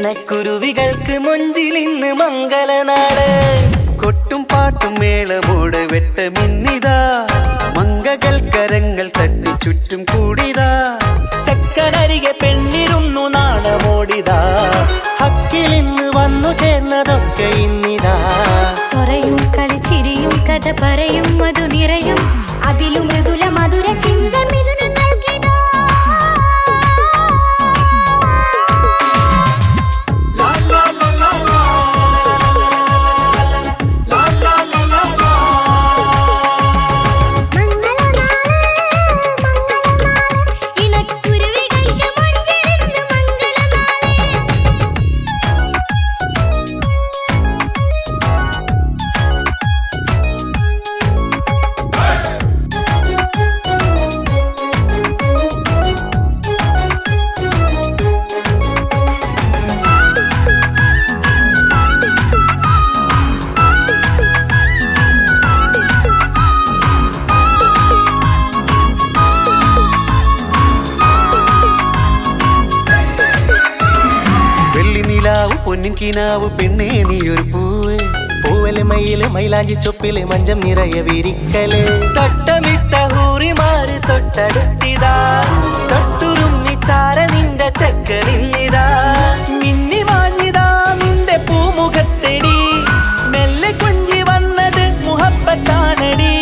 ഇണക്കുരുവികൾക്ക് മൊഞ്ചിലിന്ന് മംഗലനാള്. കൊട്ടും പാട്ടും മേളമോടെ വെട്ടമിന്നിതാ, മംഗകൾ കരങ്ങൾ തട്ടി ചുറ്റും കൂടിതാ. ചക്കനരികെ പെണ്ണിരുന്നു നാണമോടിതാ, ഹക്കിലിന്ന് വന്നു ചേർന്നതൊക്കെ ഇന്നിതാ. സ്വരയും കളിച്ചിരിയും കഥ പറയും മധു നിറയും, അതിലും മൃദുല മധുര ചിന്ത മിഥുനം നൽകിതാ. പൊന്നിൻ കിനാവ് പെണ്ണേ നീയൊരു പൂവ്, പൂവല് മയില് മൈലാഞ്ചി ചൊപ്പില് മഞ്ചം നിറയെ വിരിക്കല്. തട്ടമിട്ട ഹൂറിമാര് തൊട്ടടുത്തിതാ, തൊട്ടുരുമ്മി ചാര നിന്റെ ചക്കനിന്നിതാ. മിന്നി മാഞ്ഞിതാ നിന്റെ പൂമുഖത്തെടി, മെല്ലെ കുഞ്ചി വന്നത് മുഹബത്താണടി.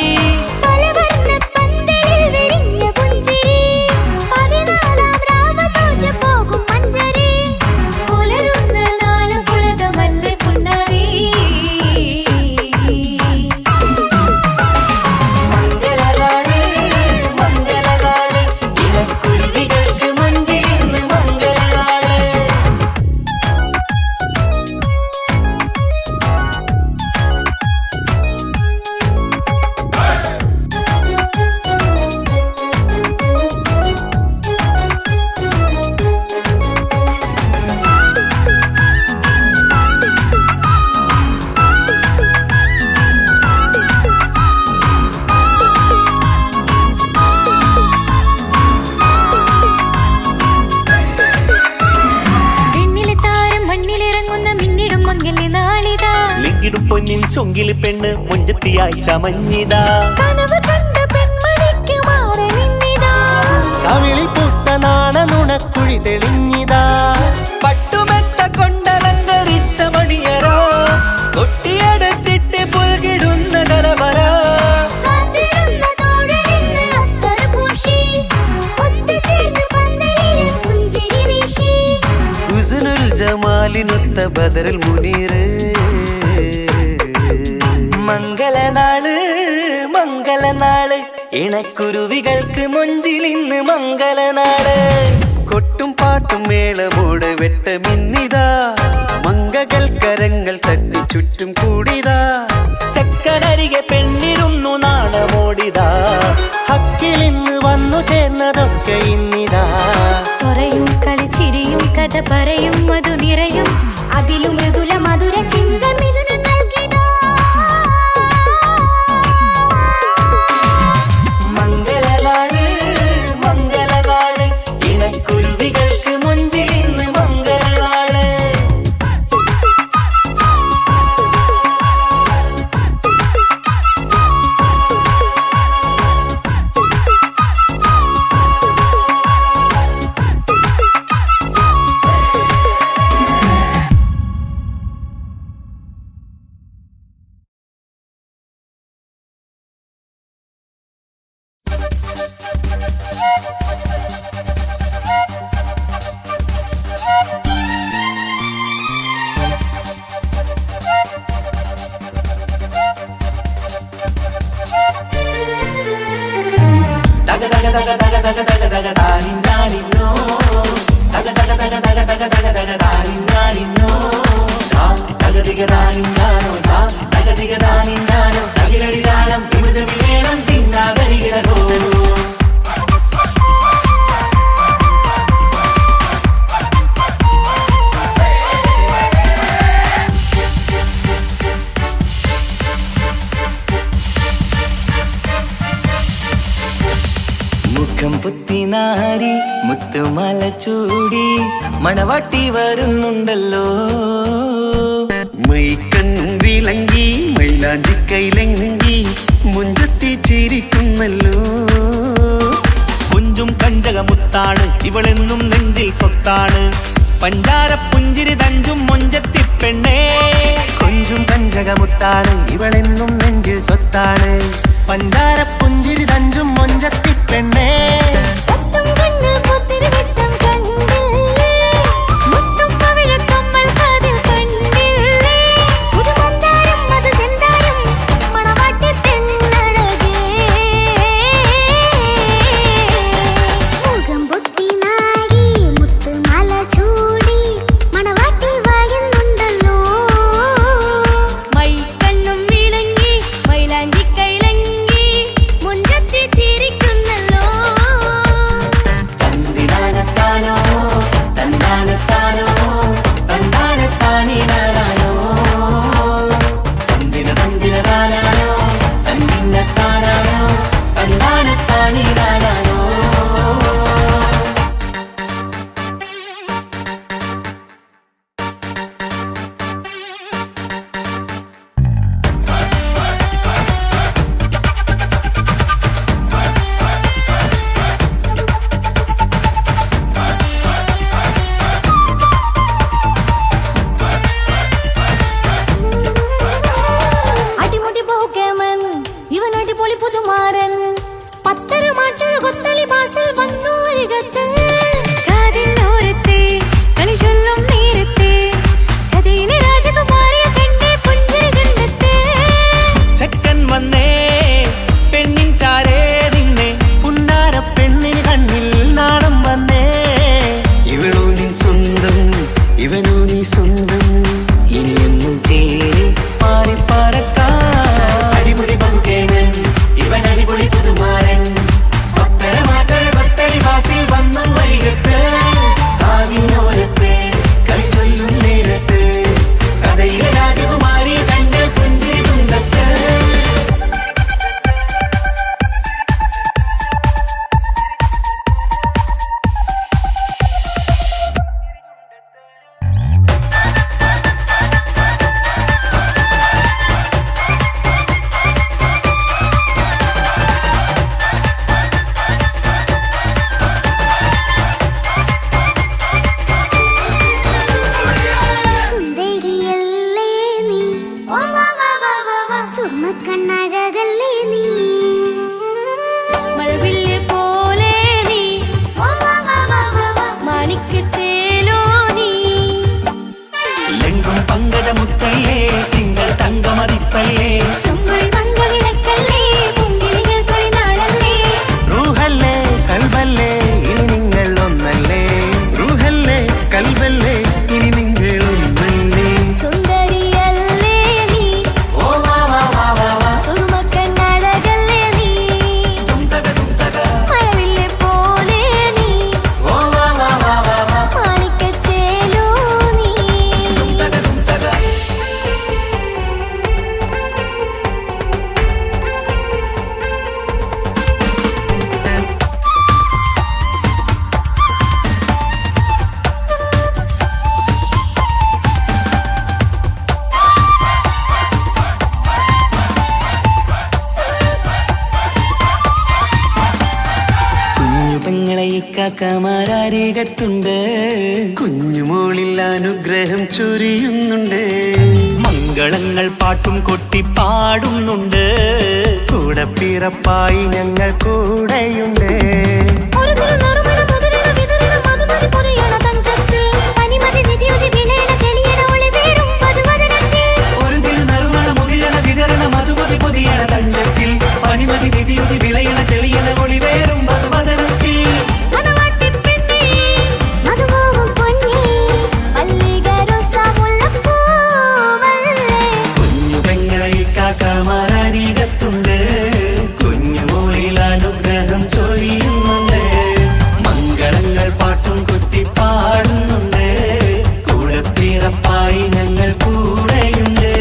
പൊന്നിൻ ചൊങ്കില് പെണ്ണ് മുഞ്ചത്തിയായി ചമഞ്ഞിതാ, കവിളിൽ പൂത്ത നാണ നുണക്കുഴി തെളിഞ്ഞിതാ. പട്ടുമെത്ത കൊണ്ടലങ്കരിച്ച മണിയറോ, കൊട്ടിയടച്ചിട്ട് പുൽകിടുന്ന കലവര. ഹുസ്നുൽ ജമാലിനൊത്ത ബദറുൽ മുനീറ്. മംഗലനാള് മംഗലനാള്, ഇണക്കുരുവികൾക്ക് മൊഞ്ചിലിന്ന് മംഗലനാള്. കൊട്ടും പാട്ടും മേളമോടെ വെട്ടമിന്നിതാ, മംഗകൾ കരങ്ങൾ തട്ടി ചുറ്റും കൂടിതാ. ചക്കനരികെ പെണ്ണിരുന്നു നാണമോടിതാ, ഹക്കിലിന്ന് വന്നു ചേർന്നതൊക്കെ ഇന്നിതാ. സ്വരയും കളിച്ചിരിയും കഥ പറയും മധു നിറയും, അതിലും മൃദുല മധുര ചിന്ത മിഥുനം നൽകിതാ. മംഗലനാള് മംഗലനാള്, ഇണക്കുരുവികൾക്ക് മൊഞ്ചിലിന്ന് മംഗലനാള്. മുഖം പുത്തിനാരി മുത്തുമാല ചൂടി മണവാട്ടി വരുന്നുണ്ടല്ലോ. മൈക്കണ്ണും വിളങ്ങി മൈലാഞ്ചി കൈലങ്കി മുഞ്ചത്തി ചിരിക്കുന്നല്ലോ. കുഞ്ചും കഞ്ചകമുത്താണ് ഇവളെന്നും നെഞ്ചിൽ സ്വത്താണ്. പഞ്ചാര പുഞ്ചിരി തഞ്ചും മൊഞ്ചത്തി പെണ്ണേ. കൊഞ്ചും കഞ്ചകമുത്താണ് ഇവളെന്നും നെഞ്ചിൽ സ്വത്താണ്. പഞ്ചാര പുഞ്ചിരി തഞ്ചും മൊഞ്ചത്തി പെണ്ണേ. കാക്കമാരരികത്തുണ്ട്. കുഞ്ഞുമോളിൽ അനുഗ്രഹം ചൊരിയുന്നുണ്ട്. മംഗളങ്ങൾ പാട്ടും കൊട്ടി പാടുന്നുണ്ട്. കൂടെ പിറപ്പായി ഞങ്ങൾ കൂടെയുണ്ട്. പനിമതി നിധിയുതി വിളയണ തെളിയണ ഒളിവേറും മധുവദനത്തിൽ. കുഞ്ഞു പെങ്ങളെ കാക്കമാരരികത്തുണ്ട്. കുഞ്ഞുമോളിൽ അനുഗ്രഹം ചൊരിയുന്നുണ്ട്. മംഗളങ്ങൾ പാട്ടും കുത്തി പാടുന്നുണ്ട്. കൂടെ പിറപ്പായി ഞങ്ങൾ കൂടെയുണ്ട്.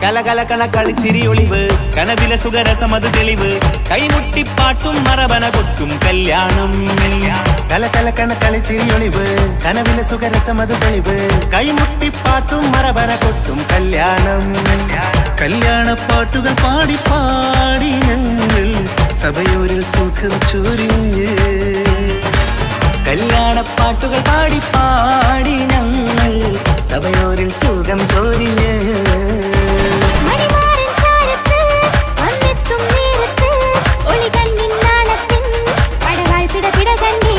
കലകലകണ കളിച്ചിരി ഒളിവ് കനവിലെ സുഖരസമത് തെളിവ് കൈമുട്ടിപ്പാട്ടും മറവന കൊട്ടും കല്യാണം കലകലകണ കളിച്ചിരിയൊളിവ് കനവിലെ സുഖരസമത് തെളിവ് കൈമുട്ടിപ്പാട്ടും മറവന കൊട്ടും കല്യാണം കല്യാണപ്പാട്ടുകൾ പാടി പാടി ഞങ്ങൾ സഭയോരിൽ സുഖം ചൊരിഞ്ഞ് കല്യാണപ്പാട്ടുകൾ പാടി പാടി ഞങ്ങൾ സഭയോരിൽ സുഖം ചൊരിഞ്ഞ് മണിമാരൻ ചാരത്ത് വന്നെത്തും നേരത്ത് ഒളികണ്ണിൻ നാളത്തിൻ പടവാൾ പിടപിട കണ്ടേ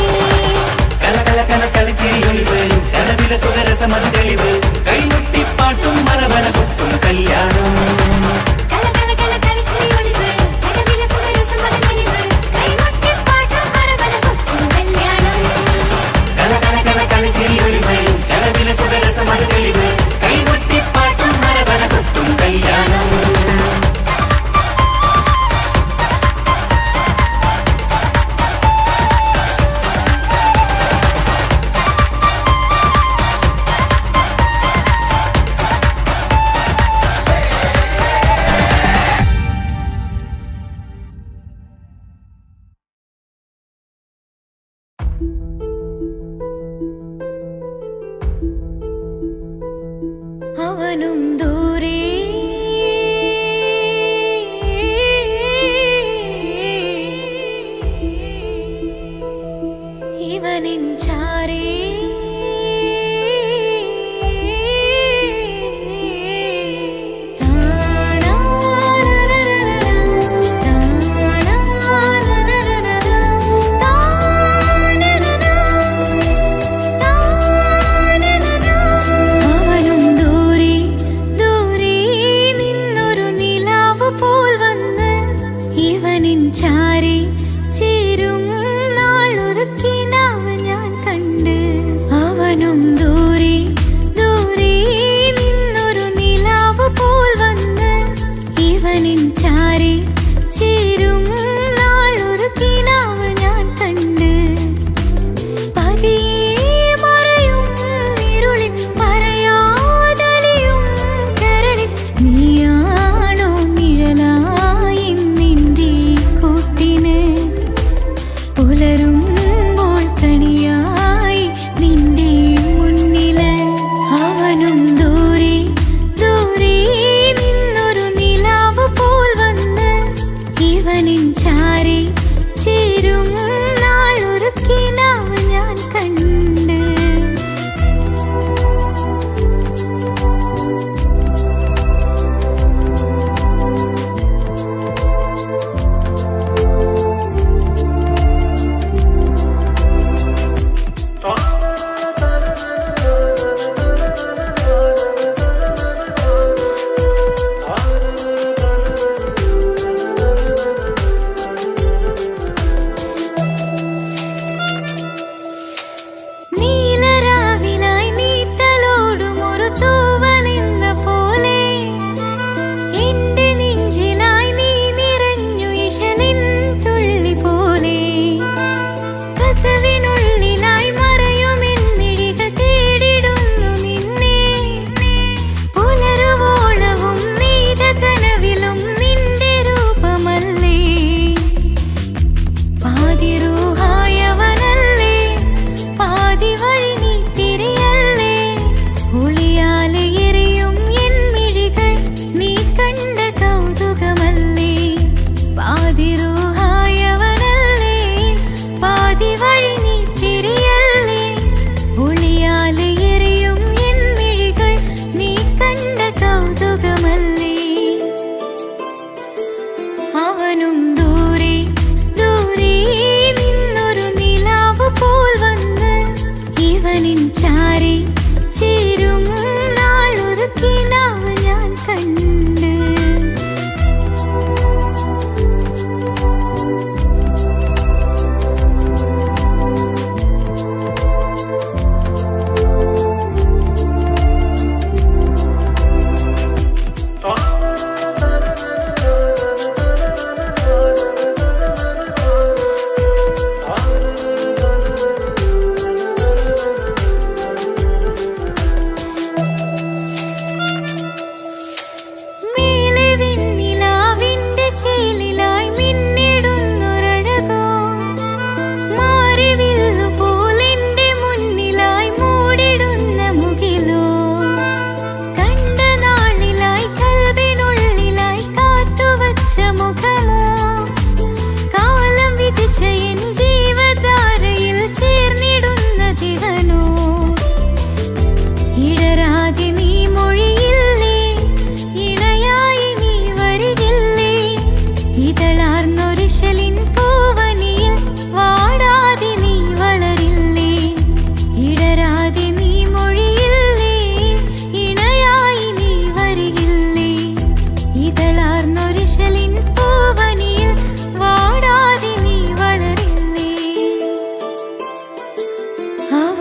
കലകലകണ കളിച്ചിരിയൊളിവ് കനവിലെ സുഖരസമത് തെളിവ് കൈമുട്ടിപ്പാട്ടും മറവന കൊട്ടും കല്യാണം കലകലകണ കളിച്ചിരിയൊളിവ് കനവിലെ സുഖരസമത് തെളിവ് കൈമുട്ടിപ്പാട്ടും മറവന കൊട്ടും കല്യാണം കലകലകണ കളിച്ചിരിയൊളിവ് കനവിലെ സുഖരസമത് തെളിവ് കൈമുട്ടിപ്പാട്ടും മറവന കൊട്ടും കല്യാണം അവനും ദൂരെ ഇവനിൻ ചാരേ അവനും ദൂരെ ദൂരെ നിന്നൊരു നിലാവ് പോൽ വന്ന് ഇവനിൻ ചാരേ ചേരും നാളൊരു കിനാവ് ഞാൻ കണ്ട്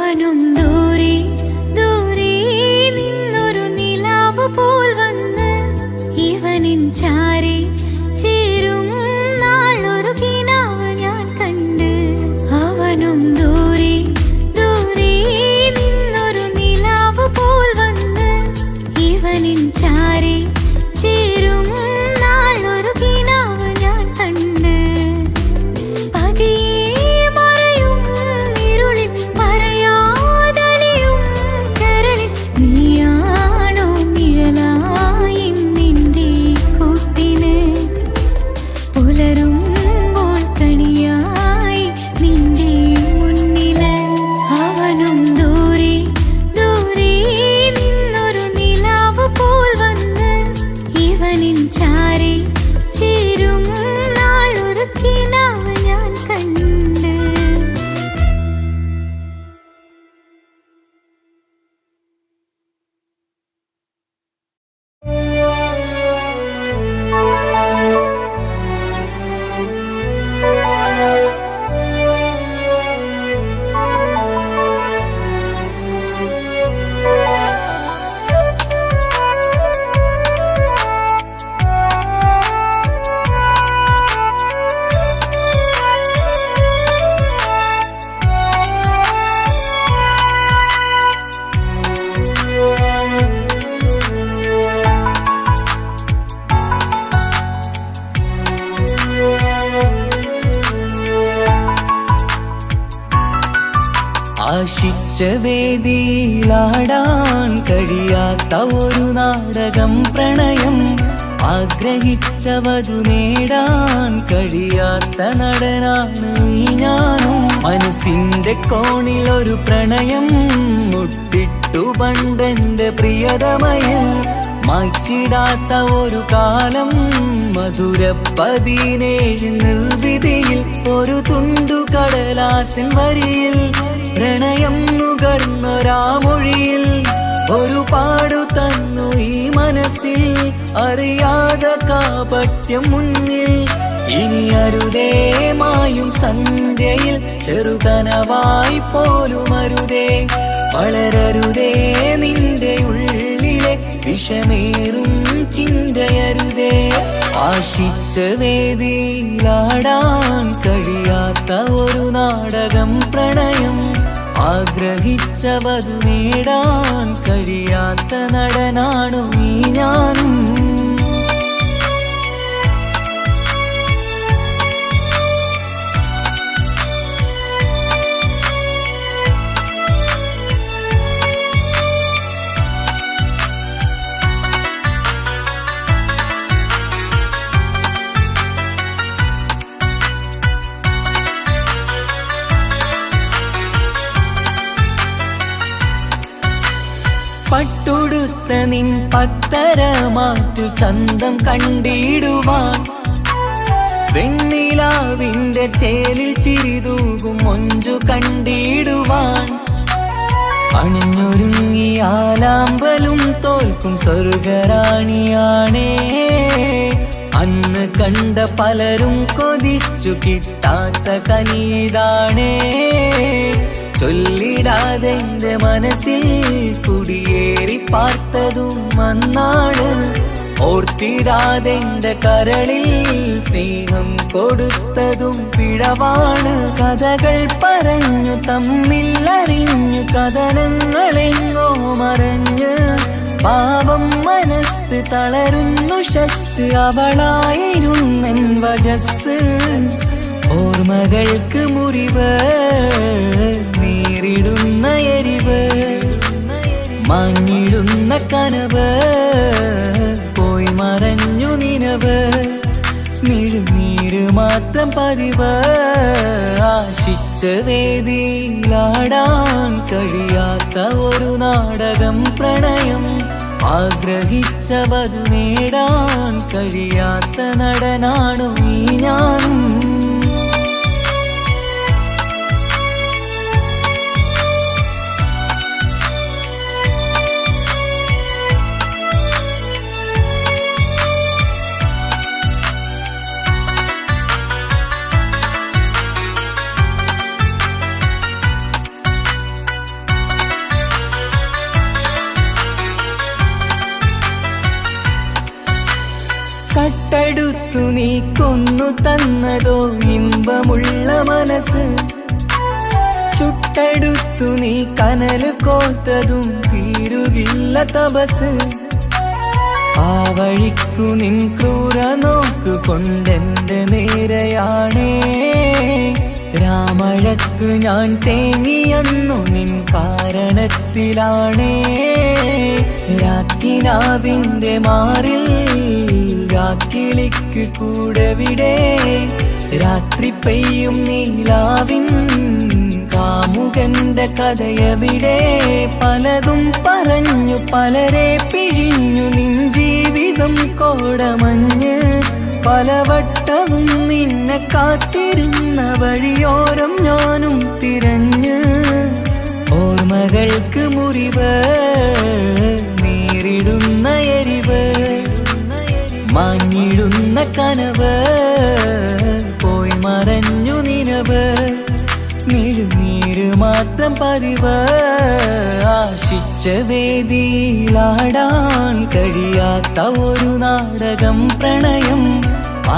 അവനും ദൂരെ ദൂരെ നിന്നൊരു നിലാവ് പോൽ വന്ന് ഇവനിൻ ചാരി ചേരും നാളൊരു കിനാവ് ഞാൻ കണ്ട്. അവനും ദൂരെ ദൂരെ നിന്നൊരു നിലാവ് പോൽ വന്ന് ഇവനിൻ ചാരി ചേരും നാളൊരു കിനാവ് ഞാൻ കണ്ട്. പതിയെ മറയും ഇരുളിൽ പറയാതലിയും കരളിൽ നീയാണോ നിഴലായി നിന്റെ കൂട്ടിന്. പുലരുമ്പോൾ കണിയായി നിന്റെ മുന്നില്. അവനും ദൂരെ ദൂരെ നിന്നൊരു നിലാവ് പോൽ വന്ന് ഇവനിൻ ചാരി ചേരും നാളൊരു കിനാവ് ഞാൻ കണ്ട്. ആശിച്ച വേദിയിലാടാൻ കഴിയാത്ത ഒരു നാടകം പ്രണയം. ആഗ്രഹിച്ചവതു നേടാൻ കഴിയാത്ത നടനാണ് ഈ ഞാനും. മനസ്സിന്റെ കോണിൽ ഒരു പ്രണയം മുട്ടിട്ടു പണ്ടെന്റെ പ്രിയതമയിൽ. മായ്ച്ചിടാത്ത ഒരു കാലം മധുര 17 നിർവൃതിയിൽ. ഒരു തുണ്ടു കടലാസിൻ വരിയിൽ പ്രണയം നുകർന്നൊരാമൊഴിയിൽ. ഒരു പാടു തന്നു ഈ മനസ്സിൽ അറിയാതെ കാപട്യം മുന്നിൽ. ഇനി അരുതേ മായും സന്ധ്യയിൽ ചെറുകനവായി പോലും അരുതേ. വളരരുതേ നിന്റെ ഉള്ളിലെ വിഷമേറും ചിന്തയരുതേ. ആശിച്ച വേദിയിലാടാൻ കഴിയാത്ത ഒരു നാടകം പ്രണയം. ആഗ്രഹിച്ചവതു നേടാൻ കഴിയാത്ത നടനാണു ഈ ഞാനും. പട്ടുടുത്ത നിൻ പത്തര മാറ്റു ചന്തം കണ്ടിടുവാൻ. വെണ്ണിലാവിന്റെ ചേലിൽ ചിരിതൂകും മൊഞ്ചു കണ്ടിടുവാൻ. അണിഞ്ഞൊരുങ്ങിയാലാമ്പലും തോൽക്കും സ്വർഗറാണിയാണേ. അന്ന് കണ്ട പലരും കൊതിച്ചു കിട്ടാത്ത കനിതാണേ. ചൊല്ലിടാതെ എന്റെ മനസ്സിൽ കുടിയേറി പാർത്തതും അന്നാണ്. ഓർത്തിടാതെ എന്റെ കരളിൽ സ്നേഹം കൊടുത്തതും പിഴവാണ്. കഥകൾ പറഞ്ഞു തമ്മിൽ അറിഞ്ഞു കഥനങ്ങളെങ്ങോ മറഞ്ഞ്. പാപം മനസ്സ് തളരുന്നു ശസ് അവളായിരുന്നെൻ വജസ്. ഓർമ്മകൾക്ക് മുറിവ് നേരിടുന്ന എരിവ്. മാഞ്ഞിടുന്ന കനവ് പോയി മറഞ്ഞു നിനവ്. മിഴുനീര് മാത്രം പതിവ്. ആശിച്ച വേദിയിലാടാൻ കഴിയാത്ത ഒരു നാടകം പ്രണയം. ആഗ്രഹിച്ചവതു നേടാൻ കഴിയാത്ത നടനാണു ഈ ഞാനും. എനിക്കൊന്നു തന്നതോ ഇമ്പമുള്ള മനസ്സ്. ചുട്ടെടുത്തു നീ കനല് കോർത്തതും തീരുകില്ല തപസ്. ആ വഴിക്കു നിൻ ക്രൂര നോക്കു കൊണ്ടെന്റെ നേരെയാണേ. രാമഴക്ക് ഞാൻ തേങ്ങിയെന്നു നിൻ കാരണത്തിലാണേ. രാക്കിനാവിന്റെ മാറിൽ രാക്കിളിക്ക് കൂടെവിടെ. രാത്രി പെയ്യും നീലാവിൻ കാമുകന്റെ കഥയവിടെ. പലതും പറഞ്ഞു പലരെ പിഴിഞ്ഞു നിൻ ജീവിതം കോടമഞ്ഞ്. പലവട്ടവും നിന്നെ കാത്തിരുന്ന വഴിയോരം ഞാനും തിരഞ്ഞ്. ഓർമ്മകൾക്ക് മുറിവ് നേരിടുന്ന എരിവ്. മാഞ്ഞിടുന്ന കനവ് പോയി മറഞ്ഞു നിനവ്. നീര് മാത്രം പതിവ്. ആശിച്ച വേദിയിലാടാൻ കഴിയാത്ത ഒരു നാടകം പ്രണയം.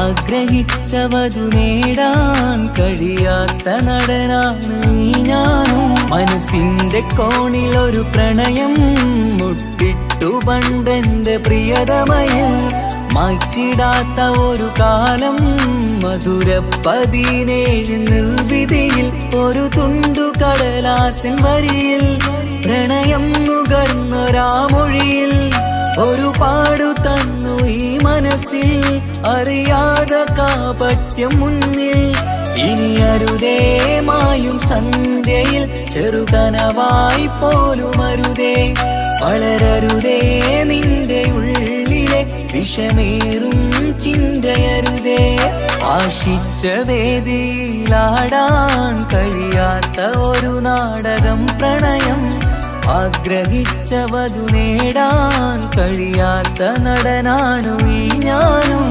ആഗ്രഹിച്ച വധു നേടാൻ കഴിയാത്ത നടനാണ് ഈ ഞാനും. മനസ്സിന്റെ കോണിൽ ഒരു പ്രണയം മുട്ടിട്ടു പണ്ടെന്റെ പ്രിയതമയിൽ. മായ്ച്ചിടാത്ത ഒരു കാലം മധുര 17 നിർവിധിയിൽ. ഒരു തുണ്ടു കടലാസിൻ വരിയിൽ പ്രണയം നുകർന്നൊരാമൊഴിയിൽ. ഒരു പാടു തന്നു ഈ മനസ്സിൽ അറിയാതെ കാപട്യം മുന്നിൽ. ഇനി അരുതേ മായും സന്ധ്യയിൽ ചെറുകനവായി പോലും അരുതേ. വളരരുതേ നിന്റെ ഉള്ളിലെ വിഷമേറും ചിന്തയരുതേ. ആശിച്ച വേദിയിലാടാൻ കഴിയാത്ത ഒരു നാടകം പ്രണയം. ആഗ്രഹിച്ച വധു നേടാൻ കഴിയാത്ത നടനാണു ഈ ഞാനും.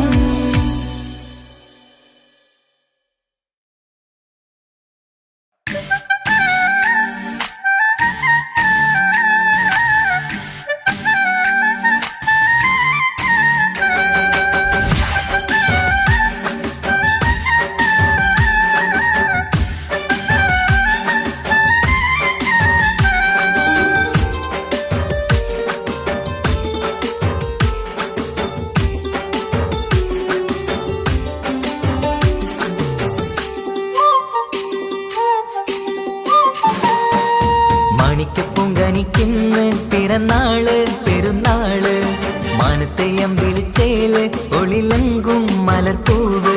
മാണിക്കപ്പൂങ്കനിക്കിന്ന് പിറന്നാള് പെരുന്നാള്. മാനത്തെയം വിളിച്ചേല് ഒളിലങ്കും മലർപ്പൂവ്.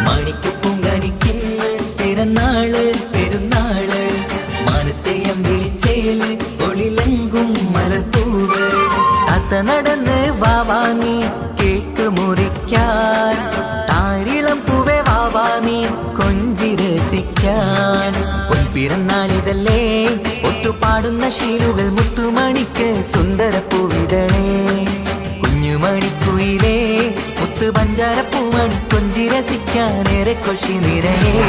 മാണിക്കപ്പൂങ്കനിക്കിന്ന് പിറന്നാള് പെരുന്നാള്. മാനത്തെയം വിളിച്ചേല് ഒളിലങ്കും മലർപ്പൂവ്. താത്ത നടന്ന് വാവാ നീ കേക്ക് മുറിക്കാൻ. താരിളം പൂവേ വാവാ നീ കൊഞ്ചി രസിക്കാൻ. പിറന്നാളിതല്ലേ ഒത്തുപാടുന്ന ശീലുകൾ മുത്തുമണിക്ക് സുന്ദരപ്പൂവിതളേ. കുഞ്ഞുമണിക്കുയിലേ മുത്തു പഞ്ചാരപ്പൂമണി കൊഞ്ചി രസിക്കാനേറെ കൊഷി നിറയേ.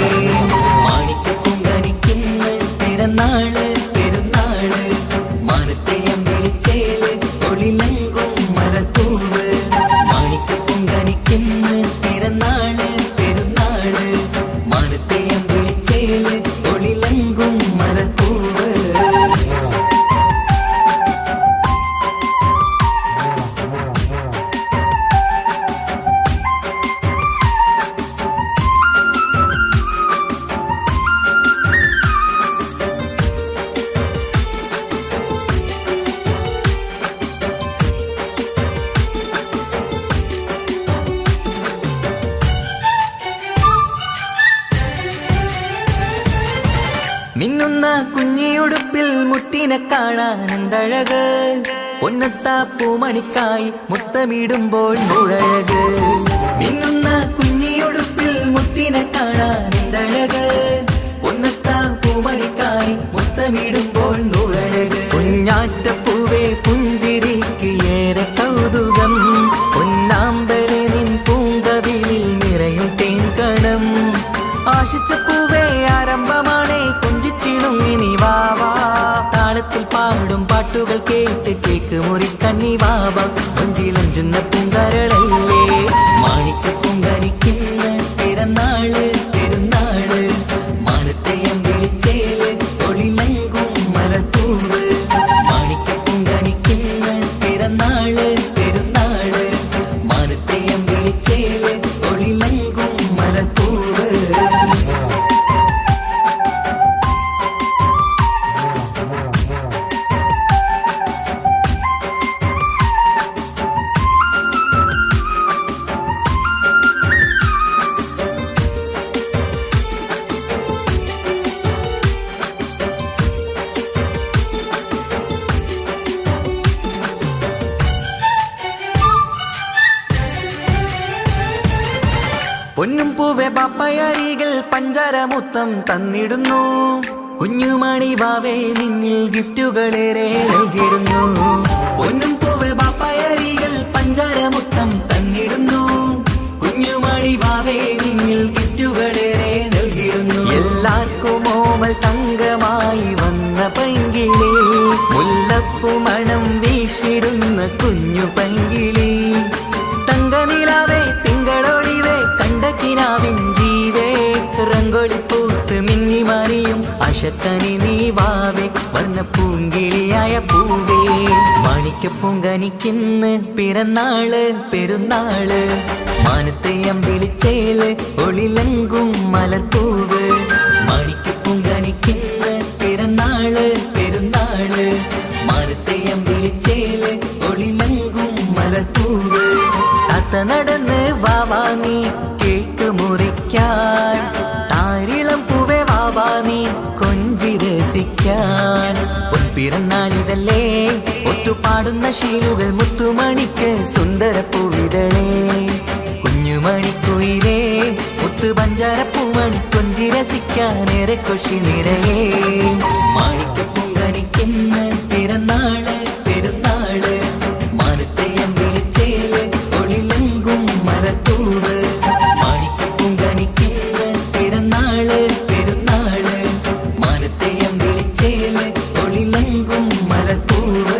മാണിക്കപ്പൂങ്കനിക്കിന്ന് പിറന്നാള് പെരുന്നാള്. മാനത്തെയം വിളിച്ചേല് ഒളിലങ്കും മലർപ്പൂവ്. മാണിക്കപ്പൂങ്കനിക്കിന്ന് പിറന്നാള് പെരുന്നാള്. മാനത്തെയം വിളിച്ചേല് ഒളിലങ്കും മലർപ്പൂവ്. മിന്നുന്ന കുഞ്ഞിയുടുപ്പിൽ മുത്തിനെ കാണാൻ എന്തഴക്. പൊന്നത്താ പൂമണിക്കായി മുത്തമിടുമ്പോൾ മുഴഴക്. മിന്നുന്ന കുഞ്ഞിയുടുപ്പിൽ മുത്തിനെ കാണാൻ എന്തഴക്. പൊന്നത്താ പൂമണിക്കായി മുത്തമിടുമ്പോൾ മുഴഴക്. കുഞ്ഞാറ്റപ്പൂവേ പുഞ്ചിരിക്ക് ഏറെ കൗതുകം. പൊന്നാമ്പലെ നിൻ പൂങ്കവിളിൽ നിറയും തേൻകണം. ആശിച്ച പൂവേ ആരംഭമാണേ കൊഞ്ചിച്ചിണുങ്ങിനി വാവാ. താളത്തിൽ പാടും പാട്ടുകൾ കേട്ട് കേക്ക് മുറിക്കണ്ണി വാവാ. കൊഞ്ചിലഞ്ചുന്ന പൂങ്കരളല്ലേ മാണിക്കപ്പൂങ്കനിക്കിന്ന് പൊന്നും പൂവെ ബാപ്പയരികിൽ പഞ്ചാര മുത്തം തന്നിടുന്നു. കുഞ്ഞുമണി വാവേ നിന്നിൽ ഗിഫ്റ്റുകളേറെ നൽകിടുന്നു. പൊന്നും പൂവെ ബാപ്പയരികിൽ പഞ്ചാര മുത്തം തന്നിടുന്നു. കുഞ്ഞുമണി വാവേ നിന്നിൽ ഗിഫ്റ്റുകളേറെ നൽകിടുന്നു. എല്ലാവർക്കും ഓമൽ തങ്കമായി വന്ന പൈങ്കിളി, മുല്ലപ്പൂ മണം വീശിടുന്ന കുഞ്ഞു പൈങ്കിളി. തങ്കനിലാവേ തിങ്കളൊളിവേ കണ്ടക്കിനാവിൻ ജീവേ, റംഗോളിപ്പൂത്ത് മിന്നി മാറിയും അശത്തനി നീ വാവേ, വർണ്ണ പൂങ്കിളിയായ പൂവേ. മാണിക്കപ്പൂങ്കനിക്കിന്ന് പിറന്നാള് പെരുന്നാള്, മാനത്തെയം വിളിച്ചേല് ഒളിലങ്കും മലർപ്പൂവ്. മാണിക്കപ്പൂങ്കനിക്കിന്ന് പിറന്നാള് പെരുന്നാള്, മാനത്തെയം വിളിച്ചേല് ഒളിലങ്കും മലർപ്പൂവ്. താത്ത നടന്ന് വാവാ നീ കേക്ക് മുറിക്കാൻ, താരിളം പൂവേ വാവാ നീ കൊഞ്ചി രസിക്കാൻ. പൊൻപിറന്നാളിതല്ലേ ഒത്തുപാടുന്ന ശീലുകൾ മുത്തുമണിക്ക് സുന്ദര പൂവിതളേ. കുഞ്ഞുമണിക്കുയിലേ മുത്തു പഞ്ചാരപ്പൂമണി കൊഞ്ചി രസിക്കാനേറെ കൊഷി നിറയേ. മാണിക്കപ്പൂങ്കനിക്കിന്ന് പിറന്നാള് പെരുന്നാള്, മാനത്തെയം വിളിച്ചേല് ഒളിലങ്കും മലർപ്പൂവ്. മാണിക്കപ്പൂങ്കനിക്കിന്ന് പിറന്നാള് പെരുന്നാള്, മാനത്തെയം വിളിച്ചേല് ഒളിലങ്കും മലർപ്പൂവ്.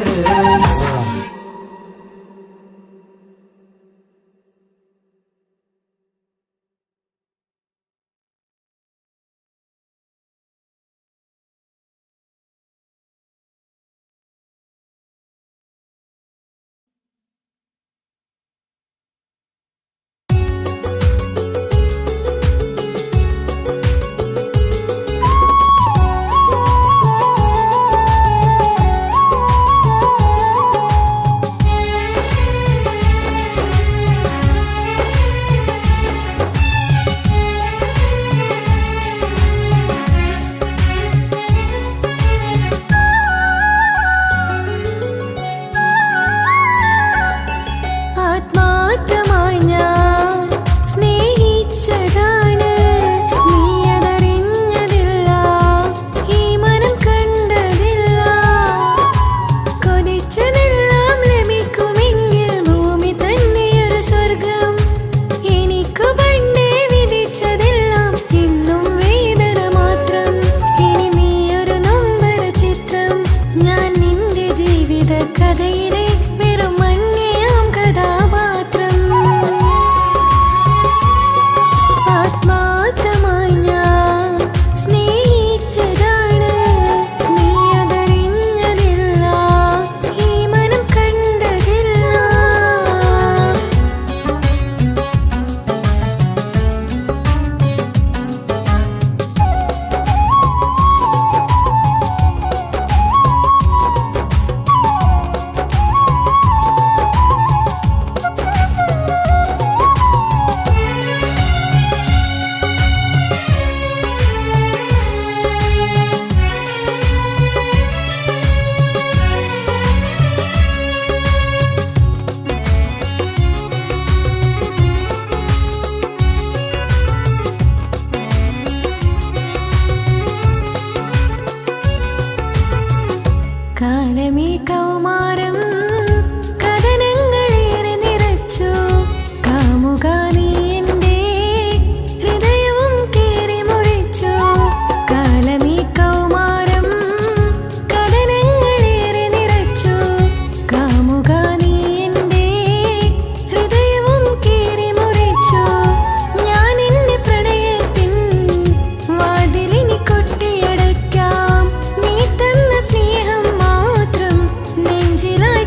നെഞ്ചിലായി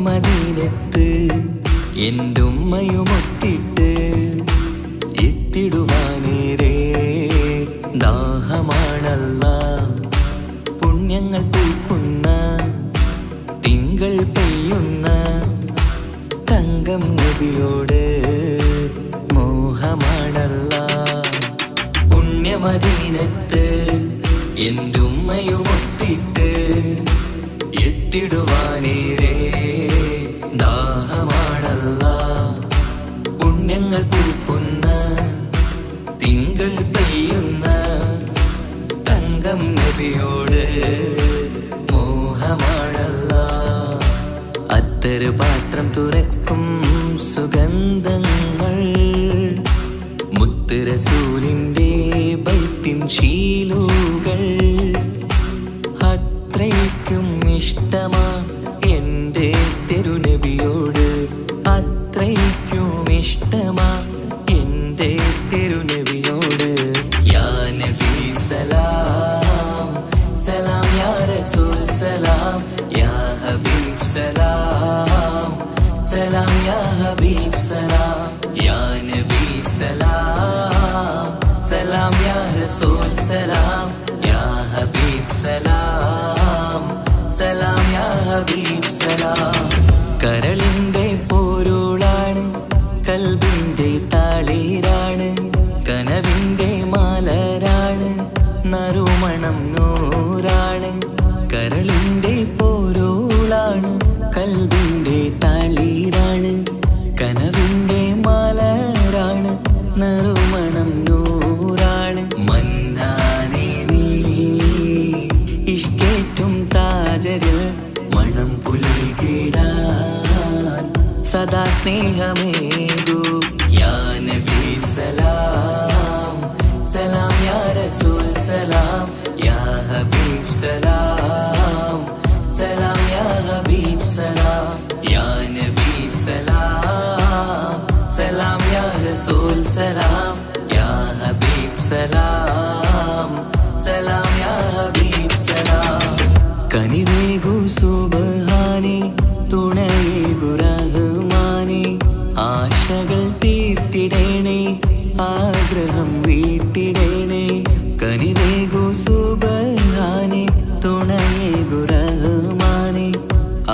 പുണ്യമദീനത്ത് എൻ്റെ ഉമ്മയുമൊത്തിട്ട് എത്തിടുവാനേരേ ദാഹമാണല്ലാ. പുണ്യങ്ങൾ പൂക്കുന്ന തിങ്കൾ പെയ്യുന്ന തങ്കം നബിയോട് മോഹമാണല്ലാ. പുണ്യമദീനത്ത് എൻ്റെ ഉമ്മയുമൊത്തിട്ട് എത്തിടുവാനേരേ ദാഹമാണല്ലാ. പുണ്യങ്ങൾ പൂക്കുന്ന തിങ്കൾ പെയ്യുന്ന തങ്കം നബിയോട് മോഹമാണല്ലാ. അത്തറ് പാത്രം തുറക്കും സുഗന്ധങ്ങൾ മുത്ത് റസൂലിൻ്റെ ബൈത്തിൻ ശീലുകൾ. അത്രയ്ക്കും ഇഷ്ടമാ എൻ്റെ തിരുനബിയോട്, അത്രയ്ക്കും ഇഷ്ടമാ എൻ്റെ തിരുനബിയോട്. യാ നബി സലാം സലാം, യാ റസൂൽ സലാം, യാ ഹബീബ് സലാം സലാം, യാ ഹബീബ് സലാം, യാ നബി സലാം സലാം, യാ റസൂൽ സലാം, യാ ഹബീബ് സലാം സലാം, യാ ഹബീബ് സലാം. കരളിൻ്റെ പോരുളാണ്, കൽബിൻ്റെ താളീരാണ്, കനവിൻ്റെ മാലരാണ്, നറുമണം നൂറാണ്. കരളിൻ്റെ പോരുളാണ്, കൽബിൻ്റെ താളീരാണ്, കനവിൻ്റെ മാലരാണ്, നറുമണം നൂറാണ്. മന്നാനേ നീ ഇഷ്കേറ്റും താജരിൽ മണം പുൽകിടാൻ സദാ സ്നേഹമേകൂ. യാ നബി സലാം സലാം, യാ റസൂൽ സലാം, യാ ഹബീബ് സലാം സലാം, യാ ഹബീബ് സലാം, യാ നബി സലാം സലാം, യാ റസൂൽ സലാം, യാ ഹബീബ് സലാം സലാം, യാ ഹബീബ് സലാം. കനിവേകു സുബ്ഹാനേ, തുണയേകു റഹ്മാനേ, ആശകൾ തീർത്തിടേണേ, ആഗ്രഹം വീട്ടിടേണേ. കനിവേകു സുബ്ഹാനേ, തുണയേകു റഹ്മാനേ,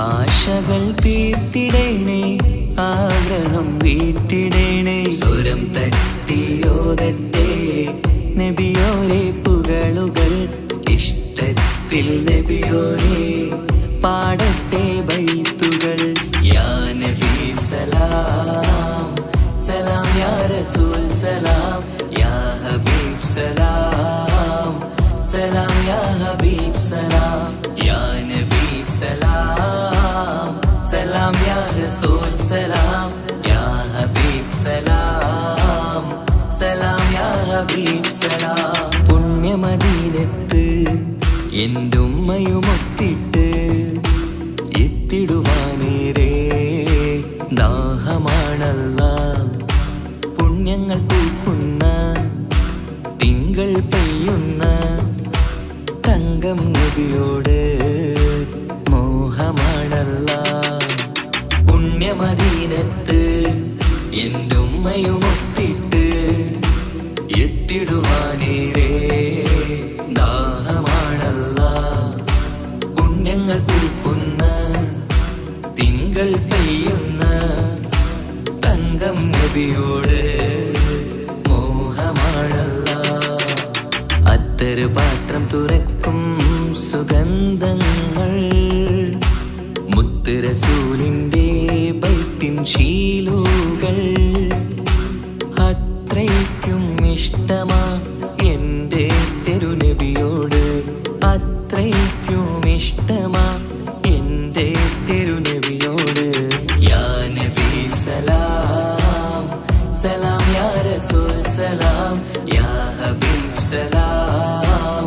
ആശകൾ തീർത്തിടേണേ, ആഗ്രഹം വീട്ടിടേണേ. സ്വരം തട്ടിയോതട്ടെ നബിയോരെ പുകളുകൾ, ഇഷ്ടത്തിൽ നബിയോരെ പാടട്ടെ ബൈത്തുകൾ. യാ നബി സലാം സലാം, യാ റസൂൽ സലാം, യാ ഹബീബ് സലാം സലാം, യാ ഹബീബ് സലാം, യാ നബി സലാം സലാം, യാ റസൂൽ സലാം, യാ ഹബീബ് സലാം സലാം, യാ ഹബീബ് സലാം. പുണ്യമദീനത്ത് എൻ്റെ ഉമ്മയുമൊത്തിട്ട് എത്തിടുവാനേരേ ദാഹമാണല്ലാ. പുണ്യങ്ങൾ പൂക്കുന്ന തിങ്കൾ പെയ്യുന്ന തങ്കം നബിയോട് മോഹമാണല്ലാ. പുണ്യമദീനത്ത് എൻ്റെ ഉമ്മയുമൊത്തിട്ട് എത്തിടുവാനേരേ ദാഹമാണല്ലാ. പുണ്യങ്ങൾ പൂക്കുന്ന തിങ്കൾ പെയ്യുന്ന തങ്കം നബിയോട് മോഹമാണല്ലാ. അത്തറ് പാത്രം തുറക്കും സുഗന്ധങ്ങൾ മുത്ത് റസൂലിൻ്റെ ബൈത്തിൻ ശീലുകൾ. അത്രയ്ക്കും ഇഷ്ടമാ എൻ്റെ തിരുനബിയോട്, അത്രയ്ക്കും ഇഷ്ടമാ എൻ്റെ തിരുനബിയോട്. യാ നബി സലാം സലാം, യാ റസൂൽ സലാം, യാ ഹബീബ് സലാം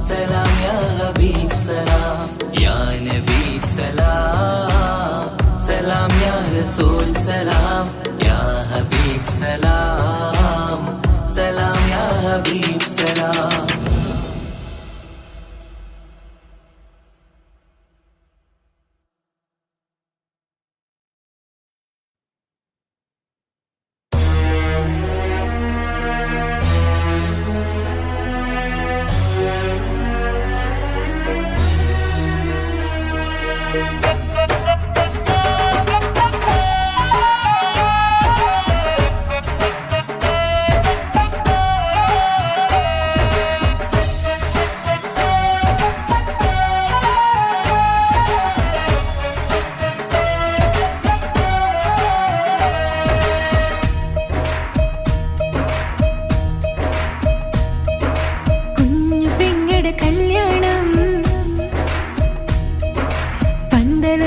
സലാം, യാ ഹബീബ് സലാം, യാ നബി സലാം സലാം, യാ റസൂൽ സലാം, യാ ഹബീബ് സലാം സലാം, യാ ഹബീബ് സലാം. കുഞ്ഞു പെങ്ങടെ കല്യാണം പന്തൽ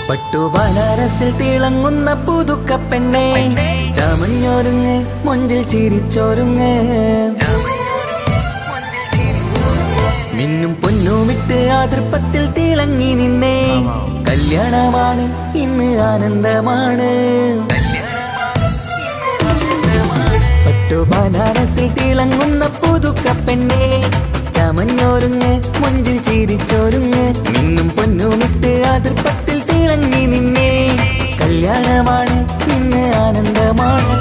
പട്ടു ബനാറസിൽ തിളങ്ങുന്ന പുതുക്ക പെണ്ണെ ചമഞ്ഞൊരുങ്ങ് മൊഞ്ചിൽ ചിരിച്ചൊരുങ്ങ് മിന്നും പൊന്നുമിട്ട് ആതൃപ്പത്തിൽ തിളങ്ങി നിന്നേ കല്യാണമാണ് ഇന്ന് ആനന്ദമാണ് പട്ടു ബനാറസിൽ തിളങ്ങുന്ന പുതുക്ക പെണ്ണെ ചമഞ്ഞൊരുങ്ങ് മൊഞ്ചിൽ ചിരിച്ചൊരുങ്ങ് മിന്നും പൊന്നുമിട്ട് ആതൃപ്പത്തിൽ തിളങ്ങി നിന്നേ കല്യാണമാണ് ഇന്ന് ആനന്ദമാണ്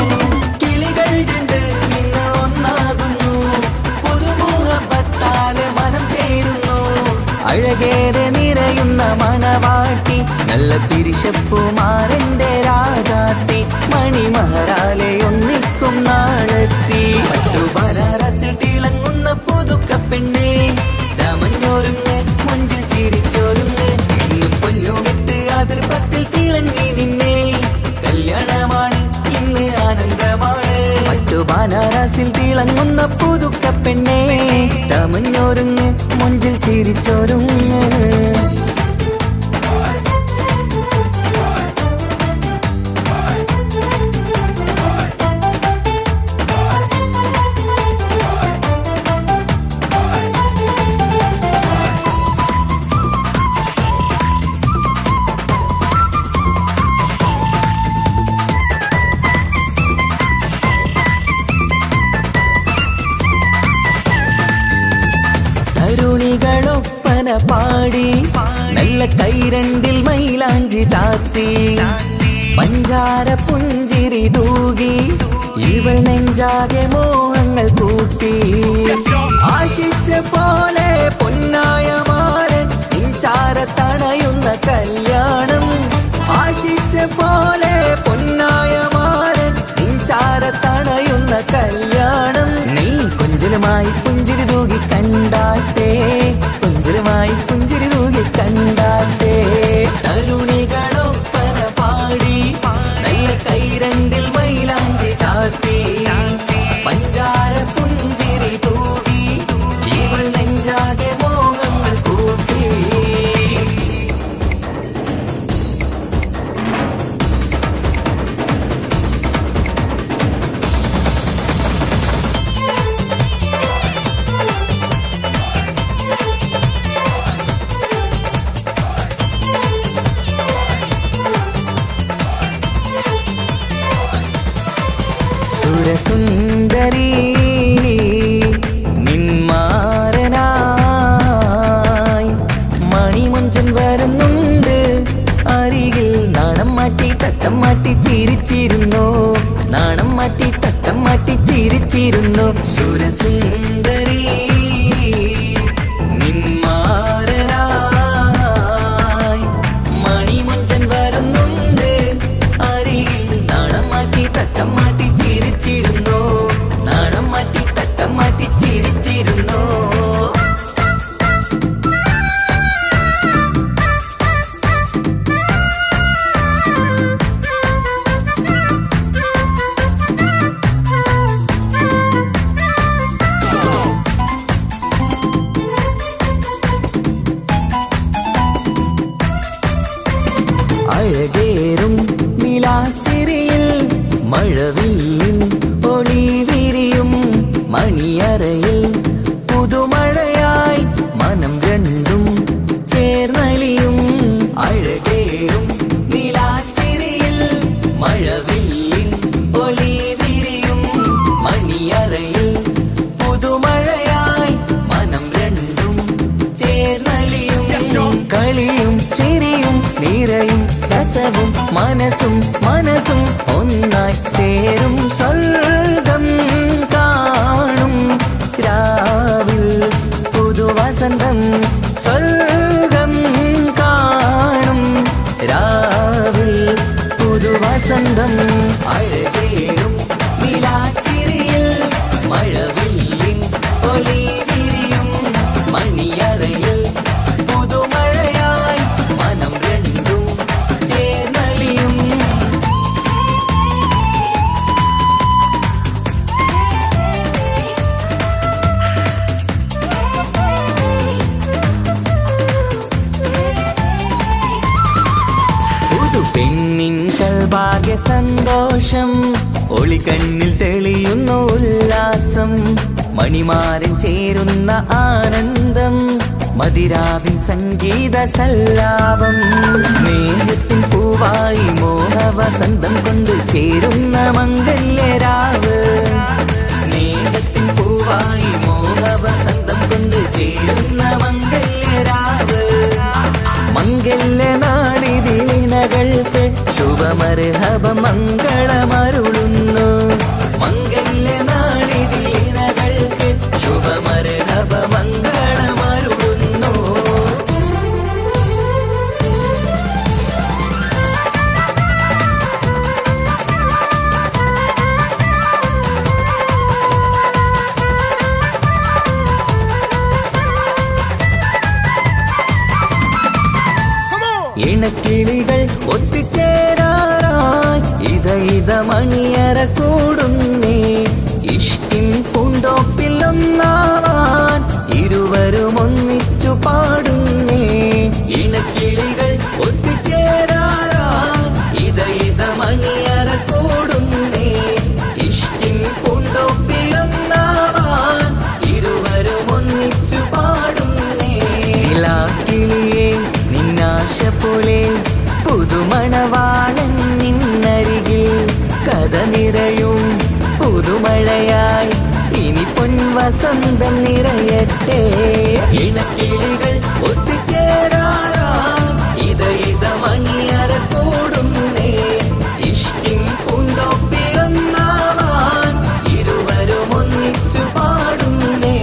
കിളികൾ രണ്ട് ഇന്ന് ഒന്നാകുന്നു പുതുമുഖത്താല് മനം ചേരുന്നു അഴകേറെ നിറയുന്ന മണവാട്ടി നല്ല പിരിശപ്പുമാരന്റെ രാജാത്തി മണിമഹറാലെ ഒന്നിക്കും നാളെത്തി പട്ടു ബനാറസിൽ തിളങ്ങുന്ന പുതുക്ക പെണ്ണെ ചമഞ്ഞൊരുങ്ങ് മുഞ്ചിൽ ചിരിച്ചൊരുങ്ങ് ഇന്നും പൊന്നുമിട്ട് അതിർപ്പത്തിൽ തിളങ്ങി നിന്നേ കല്യാണമാണ് ഇന്ന് ആനന്ദമാണ് പട്ടു ബനാറസിൽ തിളങ്ങുന്ന പുതുക്ക പെണ്ണെ ചമഞ്ഞൊരുങ്ങ് മുഞ്ചിൽ ചിരിച്ചൊരുങ്ങ് തരുണികളൊപ്പന പാടി നല്ല കൈരണ്ടിൽ മൈലാഞ്ചി ചാർത്തി പഞ്ചാര പുഞ്ചിരി തൂകി ഇവൾ നെഞ്ചാകെ മോഹങ്ങൾ കൂട്ടി ആശിച്ച പോലെ പൊന്നായ മാരൻ നിൻചാര തണയുന്ന കല്യാണം ആശിച്ച പോലെ പൊന്നായ മാരൻ നിൻചാര തണയുന്ന കല്യാണം നീ കൊഞ്ചലുമായി പുഞ്ചിരി തൂകി കണ്ടാട്ടെ കൊഞ്ചലുമായി പുഞ്ചിരി തൂകി കണ്ടാട്ടെ തരുണികളൊപ്പന പാടി നല്ല കൈരണ്ടിൽ മൈലാഞ്ചി ചാർത്തി പഞ്ചാര പുഞ്ചിരി തൂകി ഇവൾ നെഞ്ചാകെ മോഹങ്ങൾ കൂട്ടി സുരസുന്ദരി നിന്മാരനായി മണിമുഞ്ചൻ വരുന്നുണ്ട് അരികിൽ നാണം മാറ്റി തട്ടം മാറ്റി ചിരിച്ചിരുന്നു നാണം മാറ്റി തട്ടം മാറ്റി ചിരിച്ചിരുന്നു സുരസുന്ദരി നിന്മാരനായി മണിമുഞ്ചൻ വരുന്നുണ്ട് അരികിൽ നാണം മാറ്റി തട്ടം മാറ്റി ചിരിച്ചിരുന്നു നാണം മാറ്റി തട്ടം മാറ്റി ചിരിച്ചിരുന്നു അഴകേറും നിലാച്ചിരിയിൽ മഴവില്ലിൻ ഒളി വിരിയും മണിയറയിൽ പുതുമഴയായി മനം രണ്ടും ചേർന്നലിയും അഴകേറും നിലാച്ചിരിയിൽ മഴവില്ലിൻ ഒളി വിരിയും മണിയറയിൽ പുതുമഴയായി മനം രണ്ടും ചേർന്നലിയും കളിയും ചിരിയും നിറയും രസവും മനസ്സും മനസ്സും ഒന്നായി ചേരും സ്വർഗം കാണും രാവിൽ പുതുവസന്തം സ്വർഗം കാണും രാവിൽ പുതുവസന്തം അഴകേറും നിലാച്ചിരിയിൽ മഴവിൽ ഭാഗ്യ സന്തോഷം ഒളികണ്ണിൽ തെളിയുന്നു ഉല്ലാസം മണിമാരൻ ചേരുന്ന ആനന്ദം മതിരാവിൻ സംഗീത സല്ലാപം സ്നേഹത്തിൻ പൂവായി മോഹവസന്തം കൊണ്ട് ചേരുന്ന മംഗല്യരാവ് സ്നേഹത്തിൻ പൂവായി മോഹവസന്തം കൊണ്ട് ചേരുന്ന മംഗല്യരാവ് മംഗല്യനാടിതിനകൾക്ക് ശുഭമർഹബ മംഗളമരുളുന്നു മംഗല്യനാടിതിനകൾക്ക് ശുഭമർഹബ മംഗളമരുളുന്നു ഇണക്കിളികൾ ഒത്തുചേരാറായി ഇത മണിയറ കൂടുന്നേ ഇഷ്കിൻ പൂന്തോപ്പിൽ ഒന്നാവാൻ ഇരുവരും ഒന്നിച്ചു പാടുന്നേ ഇണക്കിളികൾ ഒത്തുചേരാറായി ഇത മണിയറ കൂടുന്നേ ഇഷ്കിൻ പൂന്തോപ്പിൽ ഒന്നാവാൻ ഇരുവരും ഒന്നിച്ചു പാടുന്നേ കിളിയേ നിന്നാശ പോലെ പുതുമണവാളൻ നിന്നരികിൽ കഥ നിറയും പുതുമഴയായി ഇനി പൊൻവസന്തം നിറയട്ടെ ഇണക്കിളികൾ ഒത്തുചേരാറാം ഇത മണിയറ കൂടുന്നേ ഇഷ്കിൻ പൂന്തോപ്പിലൊന്നാവാൻ ഇരുവരും ഒന്നിച്ചു പാടുന്നേ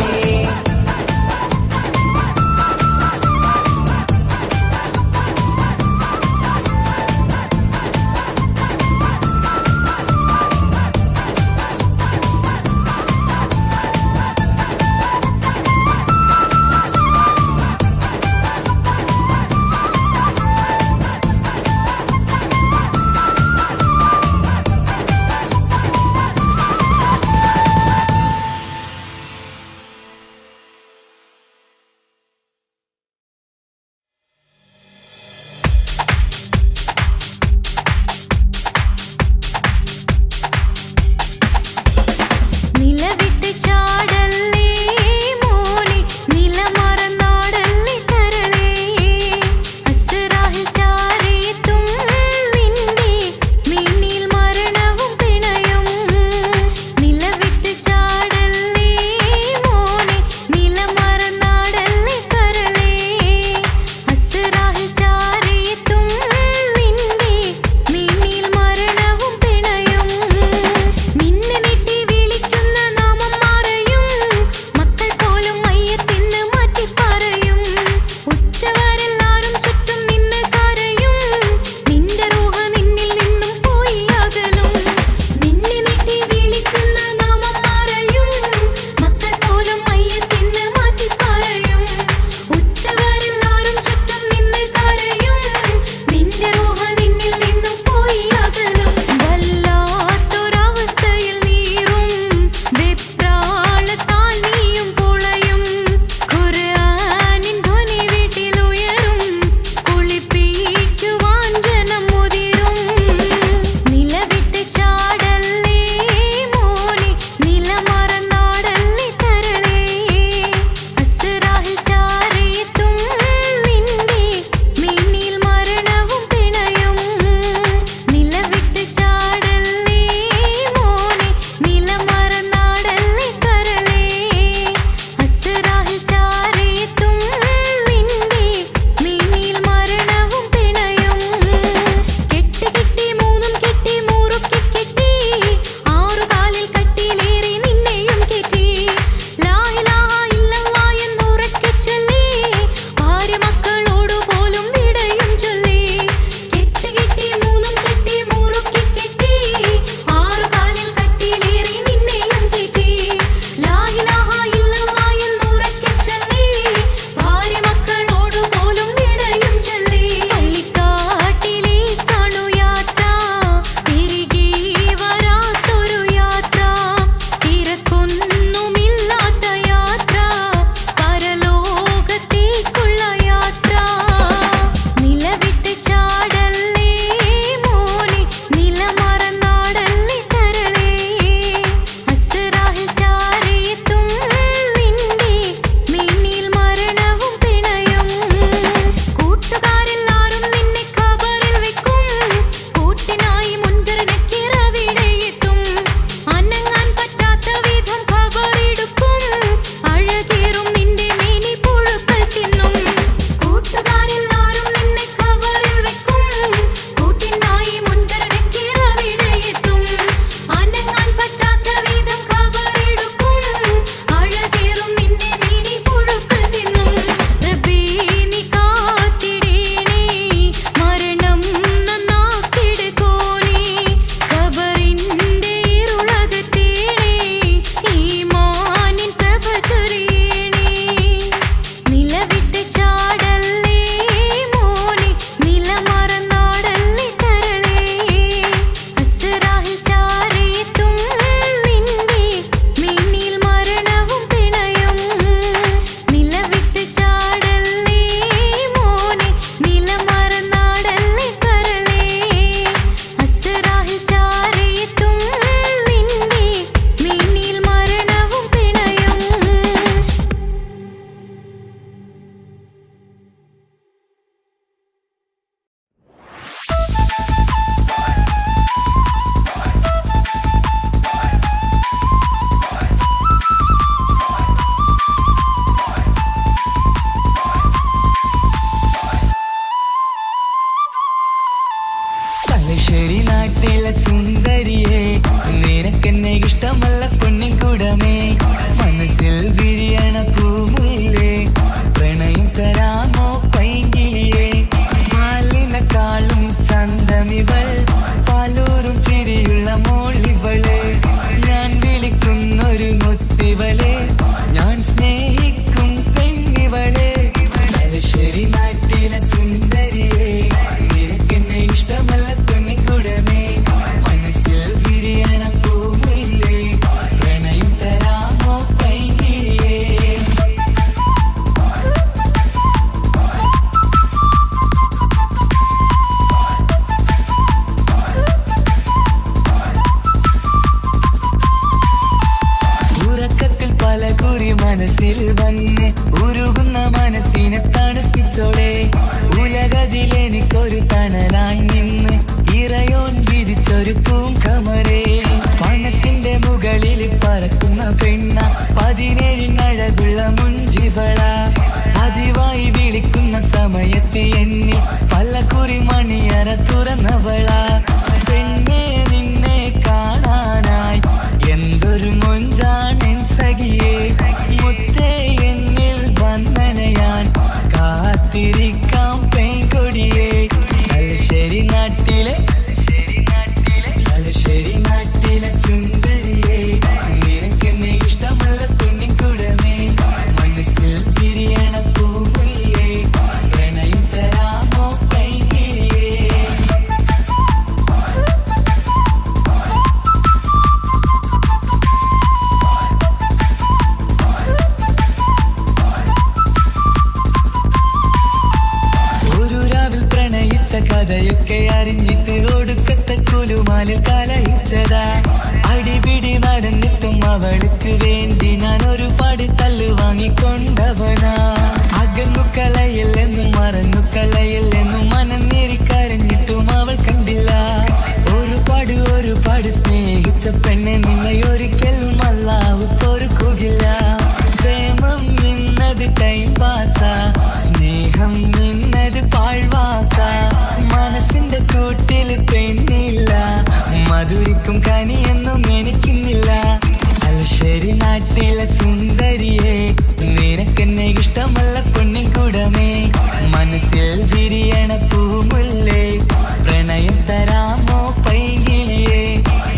മനസ്സിൽ വന്ന് ഉരുകുന്ന മനസ്സിനെ തണുപ്പിച്ചോളെ ഉലകതിലെനിക്കൊരു തണലായി നിന്ന് ഇറയോൻ വിധിച്ചൊരു പൂങ്കമരേ പണത്തിന്റെ മുകളിൽ പറക്കുന്ന പെണ്ണ 17 അഴകുള്ള മുഞ്ചിവള പതിവായി വിളിക്കുന്ന സമയത്ത് എന്നിൽ പല്ലക്കുറി മണിയറ തുറന്നവള പെണ്ണെ നിന്നെ കാണാനായി എന്തൊരു മൊഞ്ചാണെൻ സഖിയേ മുത്തേ എന്നിൽ വന്ദനയാൻ കാത്തിരിക്കാം പെൺകൊടിയേ തലശ്ശേരി നാട്ടിലെ സുന്ദരിയേ നിനക്കെന്നെ ഇഷ്ടമല്ല പൊന്നിക്കുടമേ മനസ്സിൽ വിരിയണ പൂവില്ലേ പ്രണയം തരാമോ കൈകിളിയേ ഒരു രാവിൽ പ്രണയിച്ച കഥയൊക്കെ അറിഞ്ഞിട്ട് ഒടുക്കത്തെ കുലുമാലിൽ കലയിച്ചതാ അടിപിടി നടന്നിട്ടും അവൾക്ക് വേണ്ടി ഞാൻ ഒരുപാട് തല്ല് വാങ്ങിക്കൊണ്ടവനാ അകന്നു കളയില്ലെന്നും മറന്നു കളയില്ലെന്നും മനന്നേരിക്കരഞ്ഞിട്ടും അവൾ കണ്ടില്ല ഒരുപാട് സ്നേഹിച്ച പെണ്ണെ നിന്നെ ഒരിക്കലും അല്ലാഹു പൊറുക്കുകയില്ല പ്രേമം നിന്നത് ടൈം പാസാ സ്നേഹം നിന്നത് പാഴ്വാക്ക മനസ്സിന്റെ കൂട്ടിൽ പെണ്ണില്ല മധുരിക്കും കനിയൊന്നും എനിക്കുന്നില്ല തലശ്ശേരി നാട്ടിലെ സുന്ദരിയെ നിനക്കെന്നെ ഇഷ്ടമല്ല പൊന്നിക്കുടമേ മനസ്സിൽ വിരിയണ പൂമുല്ലേ പ്രണയം തരാമോ പൈകിളിയേ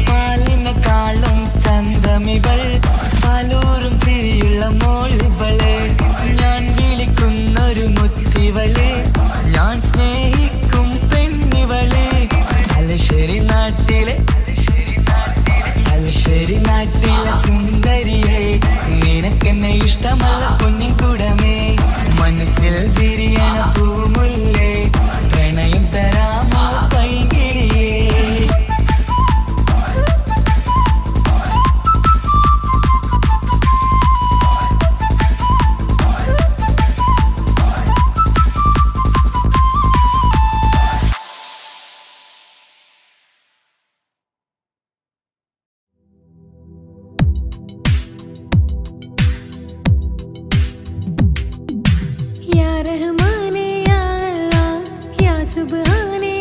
പാലിനെക്കാളും ചന്തമിവൾ പാലൂറും ചിരിയുള്ള മോളിവള് ഞാൻ വിളിക്കുന്നൊരു മുത്തിവള് ഞാൻ സ്നേഹിക്കും പെണ്ണിവള് തലശ്ശേരി നാട്ടിലെ സുന്ദരിയെ നിനക്കെന്നെ ഇഷ്ടമല്ല പൊന്നിക്കുടമേ മനസ്സിൽ വിരിയണ പൂമുല്ലേ പ്രണയം തരാമോ പൈകിളിയേ या रहमाने या अल्लाह या सुब्हाने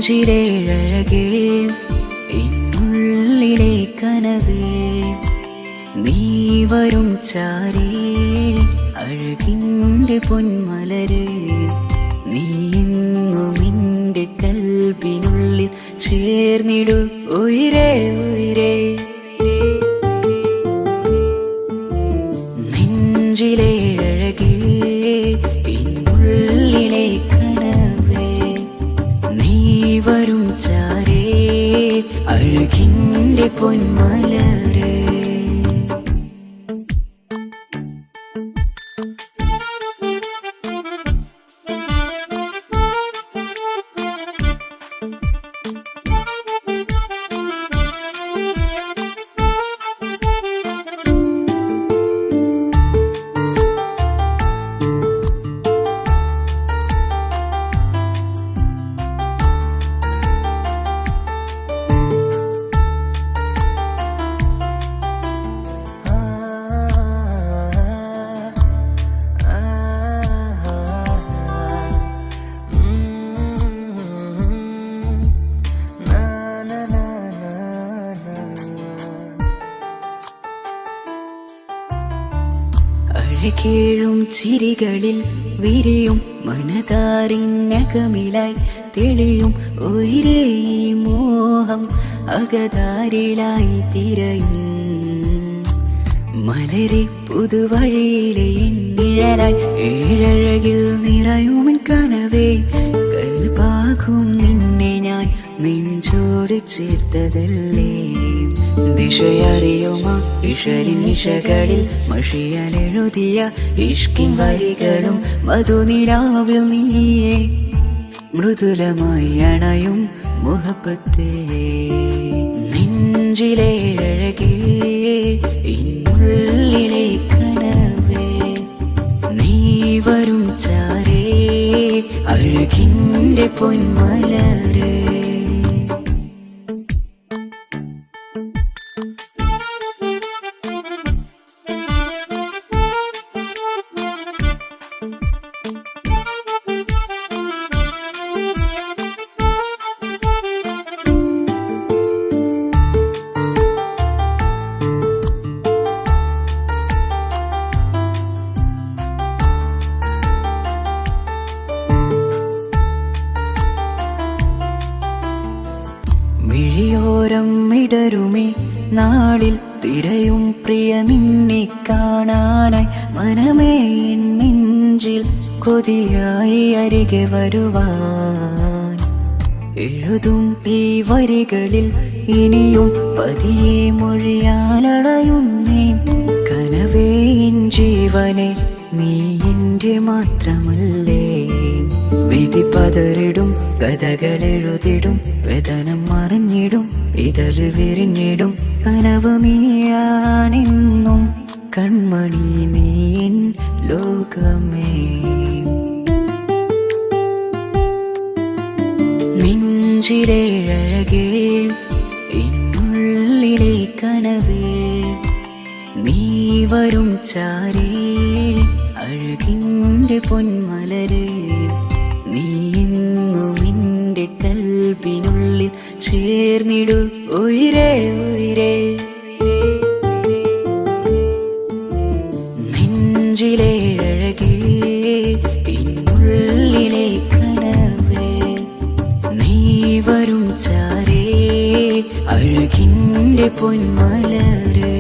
നെഞ്ചിലേഴകേ എന്നുള്ളിലെ കനവേ നീ വരും ചാരേ അഴകിൻ്റെ പൊന്മലരേ നീ എന്നും എൻ്റെ കൽബിനുള്ളിൽ ചേർന്നിടു ഉയിരേ ഉയിരേ നെഞ്ചിലേഴകേ എന്നുള്ളിലെ കനവേ നീ വരും ചാരേ അഴകിൻ്റെ പൊന്മലരേ അഴകേഴും ചിരികളിൽ വിരിയും മനതാരിനകമിലായി തെളിയും ഉയിരേ മോഹം അകതാരിലായി തിരയും മലരെ പുതുവഴിയിലെ നിഴലായി ഏഴഴകിൽ നിറയുമെൻ കനവേ കൽപാകും നിന്നെ ഞാൻ നെഞ്ചോട് ചേർത്തതല്ലേ ദിശയറിയുമാ ഇഷലിൻ നിശകളിൽ മഷിയാലെഴുതിയ ഇഷ്കിൻ വരികളും മധുനിലാവിൽ നീയേ മൃദുലമായി അണയും മുഹബത്തേ നെഞ്ചിലേഴകേ ഇന്നുള്ളിലെ കനവേ നീ വരും ചാരേ അഴകിൻ്റെ പൊന്മലരേ മിഴിയോരം ഇടരുമേ നാളിൽ തിരയും പ്രിയ നിന്നെ കാണാനായി മനമേ നെഞ്ചിൽ കൊതിയായി അരികെ വരുവാൻ എഴുതും ഈ വരികളിൽ ഇനിയും പതിയെ മൊഴിയാലടയുന്നേ കനവേ എൻ ജീവനെ നീ എൻ്റെ മാത്രമല്ലേ വിധി പതറിടും കഥകളെഴുതിടും വേദനം മറിഞ്ഞിടും ഇതള് വിരിഞ്ഞിടും കനവ് നീയാണെന്നും കൺമണി നീ എൻ ലോകമേ നെഞ്ചിലേഴകേ എന്നുള്ളിലെ കനവേ നീ വരും ചാരേ അഴകിൻ്റെ പൊന്മലരേ നീ എന്നും എൻ്റെ കൽബിനുള്ളിൽ ചേർന്നിടു ഉയിരേ ഉയിരേ നെഞ്ചിലേഴകേ എന്നുള്ളിലെ കനവേ നീ വരും ചാരേ അഴകിൻ്റെ പൊന്മലരേ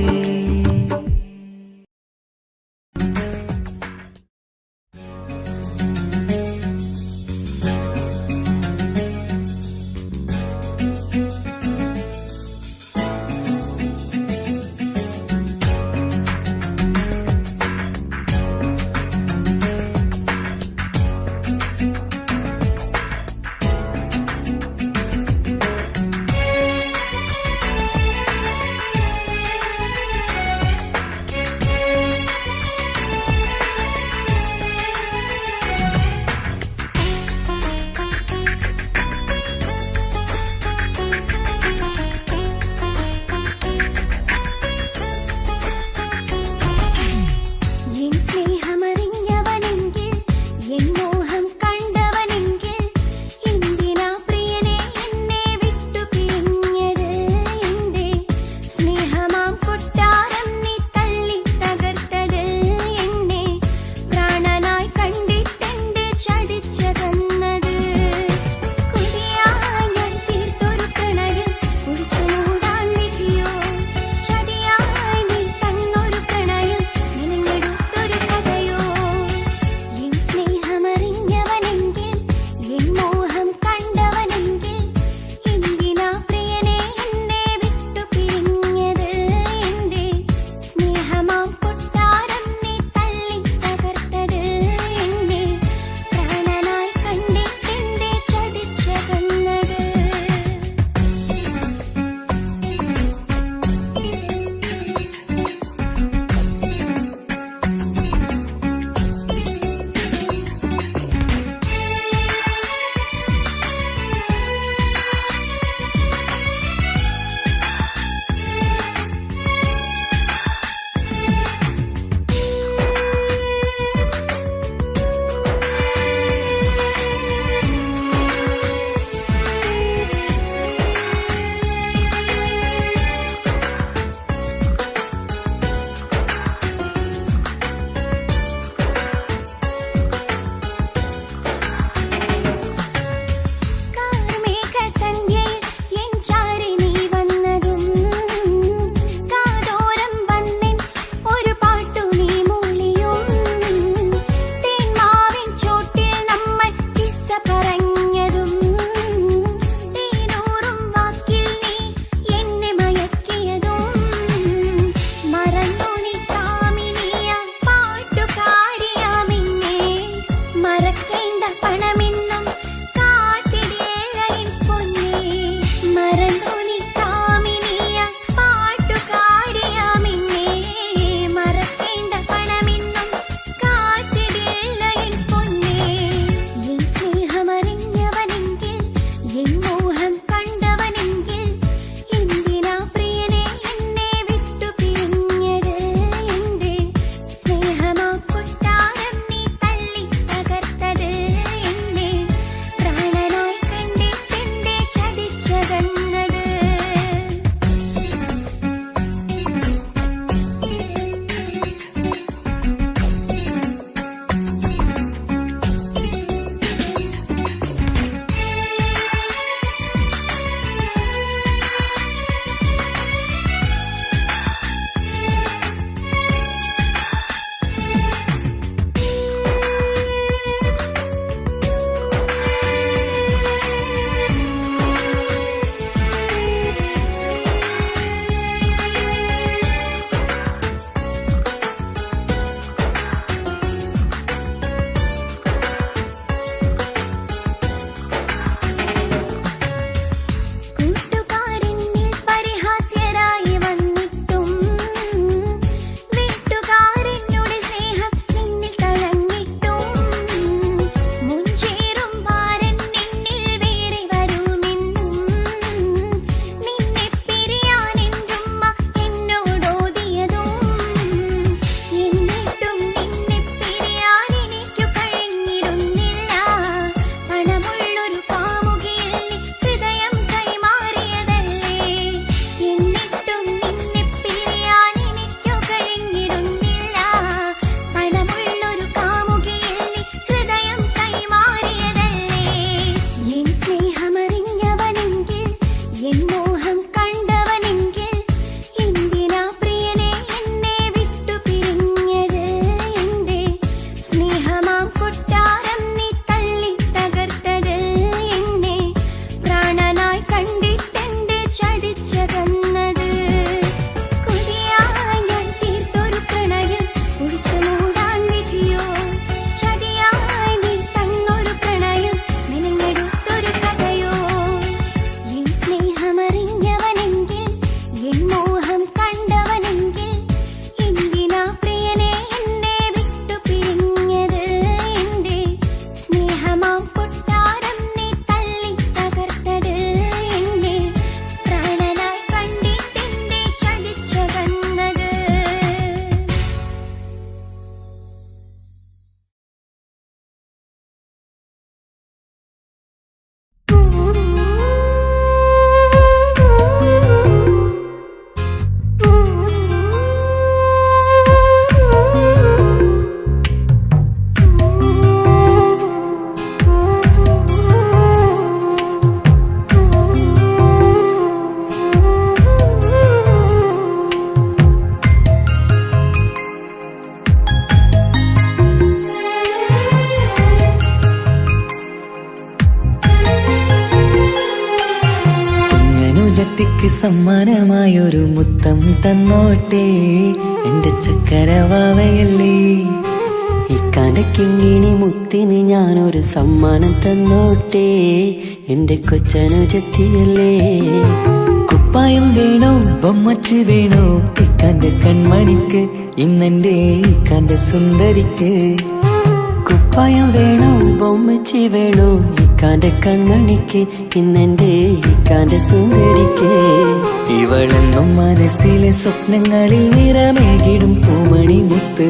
ചതിച്ചകന്നത് കൊതിയായി ഞാൻ തീർത്തൊരു പ്രണയം ഒഴിച്ചു മൂടാൻ വിധിയോ ചതിയായി നീ തന്നൊരു പ്രണയം മെനഞ്ഞെടുത്തൊരു കഥയോ എൻ സ്നേഹമറിഞ്ഞവനെങ്കിൽ എൻ മോഹം കണ്ടവനെങ്കിൽ എന്തിനാ പ്രിയനെ എന്നെ വിട്ടു പിരിഞ്ഞത് എന്റെ സ്നേഹമാം കൊട്ടാരം നീ തല്ലി തകർത്തത് എന്നെ പ്രാണനായി കണ്ടിട്ടെന്റെ ചതിച്ചകന്നത് കുഞ്ഞനുജത്തിക്ക് സമ്മാനമായൊരു മുത്തം തന്നോട്ടെ എന്റെ ചക്കരവാവയല്ലേ ഇക്കാലക്കിങ്ങിണി മുത്തിന് ഞാനൊരു സമ്മാനം തന്നോട്ടെ എന്റെ കൊച്ചനുജത്തിയല്ലേ കുപ്പായം വേണോ ബൊമ്മച്ച് വേണോ ഇക്കാന്റെ കൺമണിക്ക് ഇന്നെന്റെ ഇക്കാന്റെ സുന്ദരിക്ക് കുപ്പായം വേണോ ബൊമ്മച്ചി വേണോ ഇക്കാന്റെ കൺമണിക്ക് ഇന്നെന്റെ ഇക്കാന്റെ സുന്ദരിക്ക് ഇവളെന്നും മനസ്സിലെ സ്വപ്നങ്ങളിൽ നിറമേകിടും പൂമണി മുത്ത്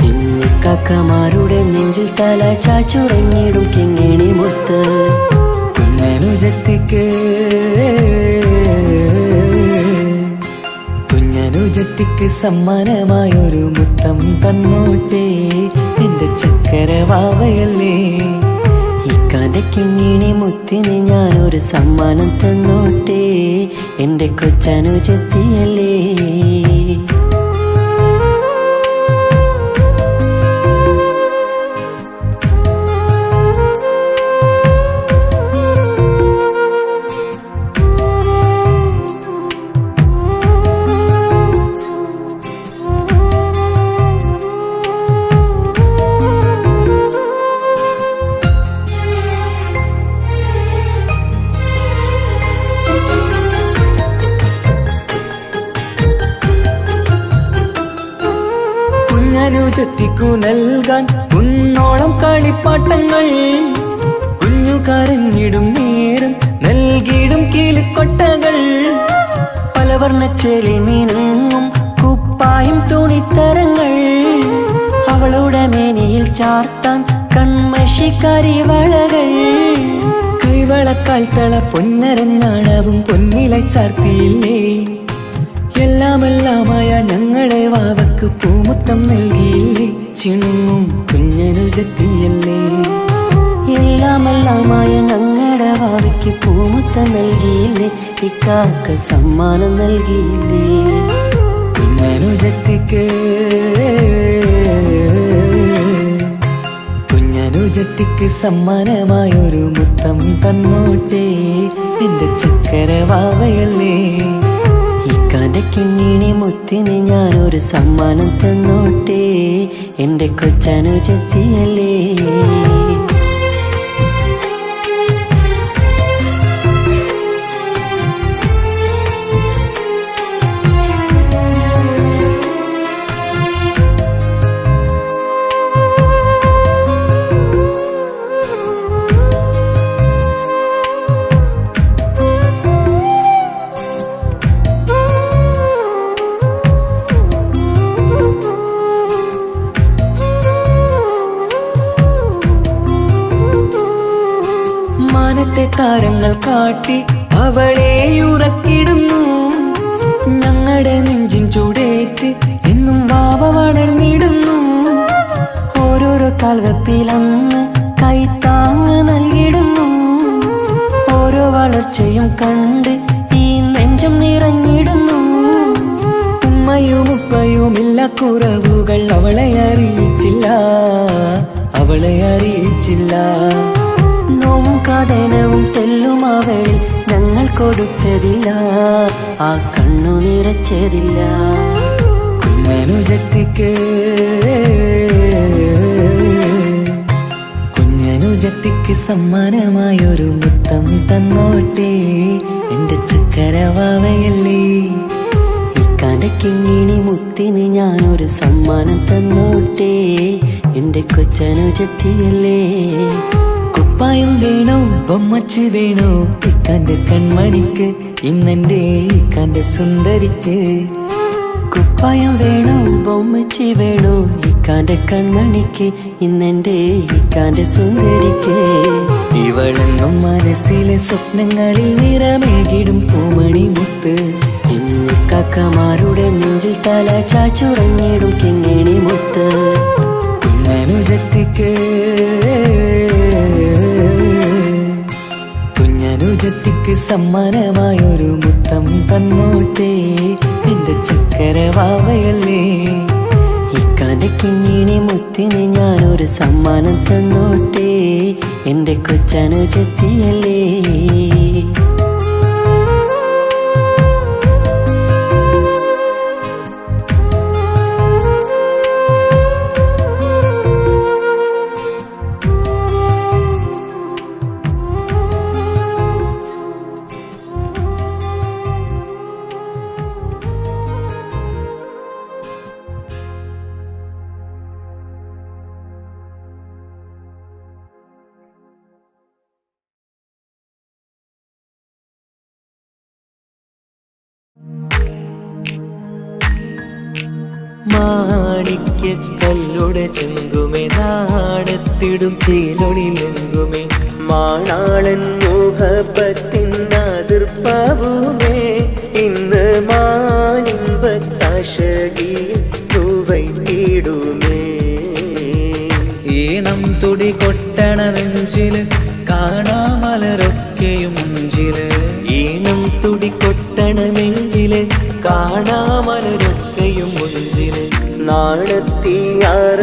ഇന്നിക്കാക്കമാരുടെ നെഞ്ചിൽ തല ചാച്ചുറങ്ങിടും കിങ്ങിണി മുത്ത് കുഞ്ഞനുജത്തിക്ക് കുഞ്ഞനുജത്തിക്ക് സമ്മാനമായൊരു മുത്തം തന്നോട്ടെ എന്റെ ചക്കരവാവയല്ലേ ഇക്കാന്റെ കിങ്ങിണി മുത്തിന് ഞാനൊരു സമ്മാനം തന്നോട്ടെ എന്റെ കൊച്ചനുജത്തിയല്ലേ കുഞ്ഞനുജത്തിക്കു നൽകാൻ കുന്നോളം കളിപ്പാട്ടങ്ങൾ കുഞ്ഞു കരഞ്ഞിടും നേരം നൽകിയിടും കീലിക്കൊട്ടകൾ പലവർണ്ണച്ചേലിൽ മീനും കുപ്പായും തുണിത്തരങ്ങൾ അവളുടെ മേനിയിൽ ചാർത്താൻ കൺമഷിക്കാരി വളകൾ കൈവളക്കാൽ തള പൊന്നരഞ്ഞാണവും പൊന്നില ചാർത്തിയില്ലേ എല്ലാമെല്ലാമായ ഞങ്ങളുടെ വാവക്ക് പൂമുത്തം നൽകിയില്ലേ ചിണുങ്ങും കുഞ്ഞനുജത്തിയല്ലേ എല്ലാമെല്ലാമായ ഞങ്ങളുടെ വാവയ്ക്ക് പൂമുത്തം നൽകിയില്ലേ ഇക്കാക്ക സമ്മാനം നൽകിയില്ലേ കുഞ്ഞനുജത്തിക്ക് കുഞ്ഞനുജത്തിക്ക് സമ്മാനമായൊരു മുത്തം തന്നോട്ടെ എന്റെ ചക്കരവാവയല്ലേ ഇക്കാന്റെ കിങ്ങിണി മുത്തിന് ഞാനൊരു സമ്മാനം തന്നോട്ടെ എന്റെ കൊച്ചനുജത്തിയല്ലേ താരങ്ങൾ കാട്ടി അവളെ ഉറക്കിടുന്നു ഞങ്ങളുടെ നെഞ്ചിൻ ചൂടേറ്റ് എന്നും വാവ വളർന്നിടുന്നു ഓരോരോ കാൽവെപ്പിലന്ന് കൈത്താങ്ങ് നൽകിടുന്നു ഓരോ വളർച്ചയും കണ്ട് ഈ നെഞ്ചം നിറഞ്ഞിടുന്നു ഉമ്മയും ഉപ്പയുമില്ല കുറവുകൾ അവളെ അറിയിച്ചില്ല നോവും കഥനവും തെല്ലും അവളിൽ ഞങ്ങൾ കൊടുത്തതില്ല ആ കണ്ണു നിറച്ചതില്ല. കുഞ്ഞനുജത്തിക്ക് സമ്മാനമായൊരു മുത്തം തന്നോട്ടെ എൻ്റെ ചക്കരവാവയല്ലേ. ഇക്കാൻ്റെ കിങ്ങിണി മുത്തിന് ഞാനൊരു സമ്മാനം തന്നോട്ടെ എൻ്റെ കൊച്ചനുജത്തിയല്ലേ. കുപ്പായം വേണോ ബൊമ്മച്ച് വേണോ ഇക്കാൻ്റെ കൺമണിക്ക്, ഇന്നെൻ്റെ ഇക്കാൻ്റെ സുന്ദരിക്ക്. കുപ്പായം വേണോ ബൊമ്മച്ചി വേണോ ഇക്കാൻ്റെ കൺമണിക്ക്, ഇന്നെൻ്റെ ഇക്കാൻ്റെ സുന്ദരിക്ക്. ഇവളെന്നും മനസ്സിലെ സ്വപ്നങ്ങളിൽ നിറമേകിടും പൂമണി മുത്ത്. ഇന്ന് കാക്കമാരുടെ നെഞ്ചിൽ തല ചാച്ചുറങ്ങിടും കിങ്ങിണി മുത്ത്. കുഞ്ഞനുജത്തിക്ക് സമ്മാനമായൊരു മുത്തം തന്നോട്ടെ എൻ്റെ ചക്കരവാവയല്ലേ. ഇക്കാൻ്റെ കിങ്ങിണി മുത്തിന് ഞാനൊരു സമ്മാനം തന്നോട്ടെ എൻ്റെ കൊച്ചനുജത്തിയല്ലേ. മാണിക്യക്കല്ലുടെ ചെങ്കുമേ നാടത്തിടും ചേലൊളിലെങ്കുമേ മാണാളൻ മോഹബത്തിൻ അതിർപ്പാവുമേ. ഇന്ന് മാനിമ്പത്താശകീടുമേ ഈണം തുടി കൊട്ടണ നെഞ്ചില് കാണാമലരൊക്കെയും മുഞ്ചില്. ഈണം തുടി കൊട്ടണ നെഞ്ചില് കാണാമലരൊക്കെയും മുഞ്ചില്. നാണത്തിയാറ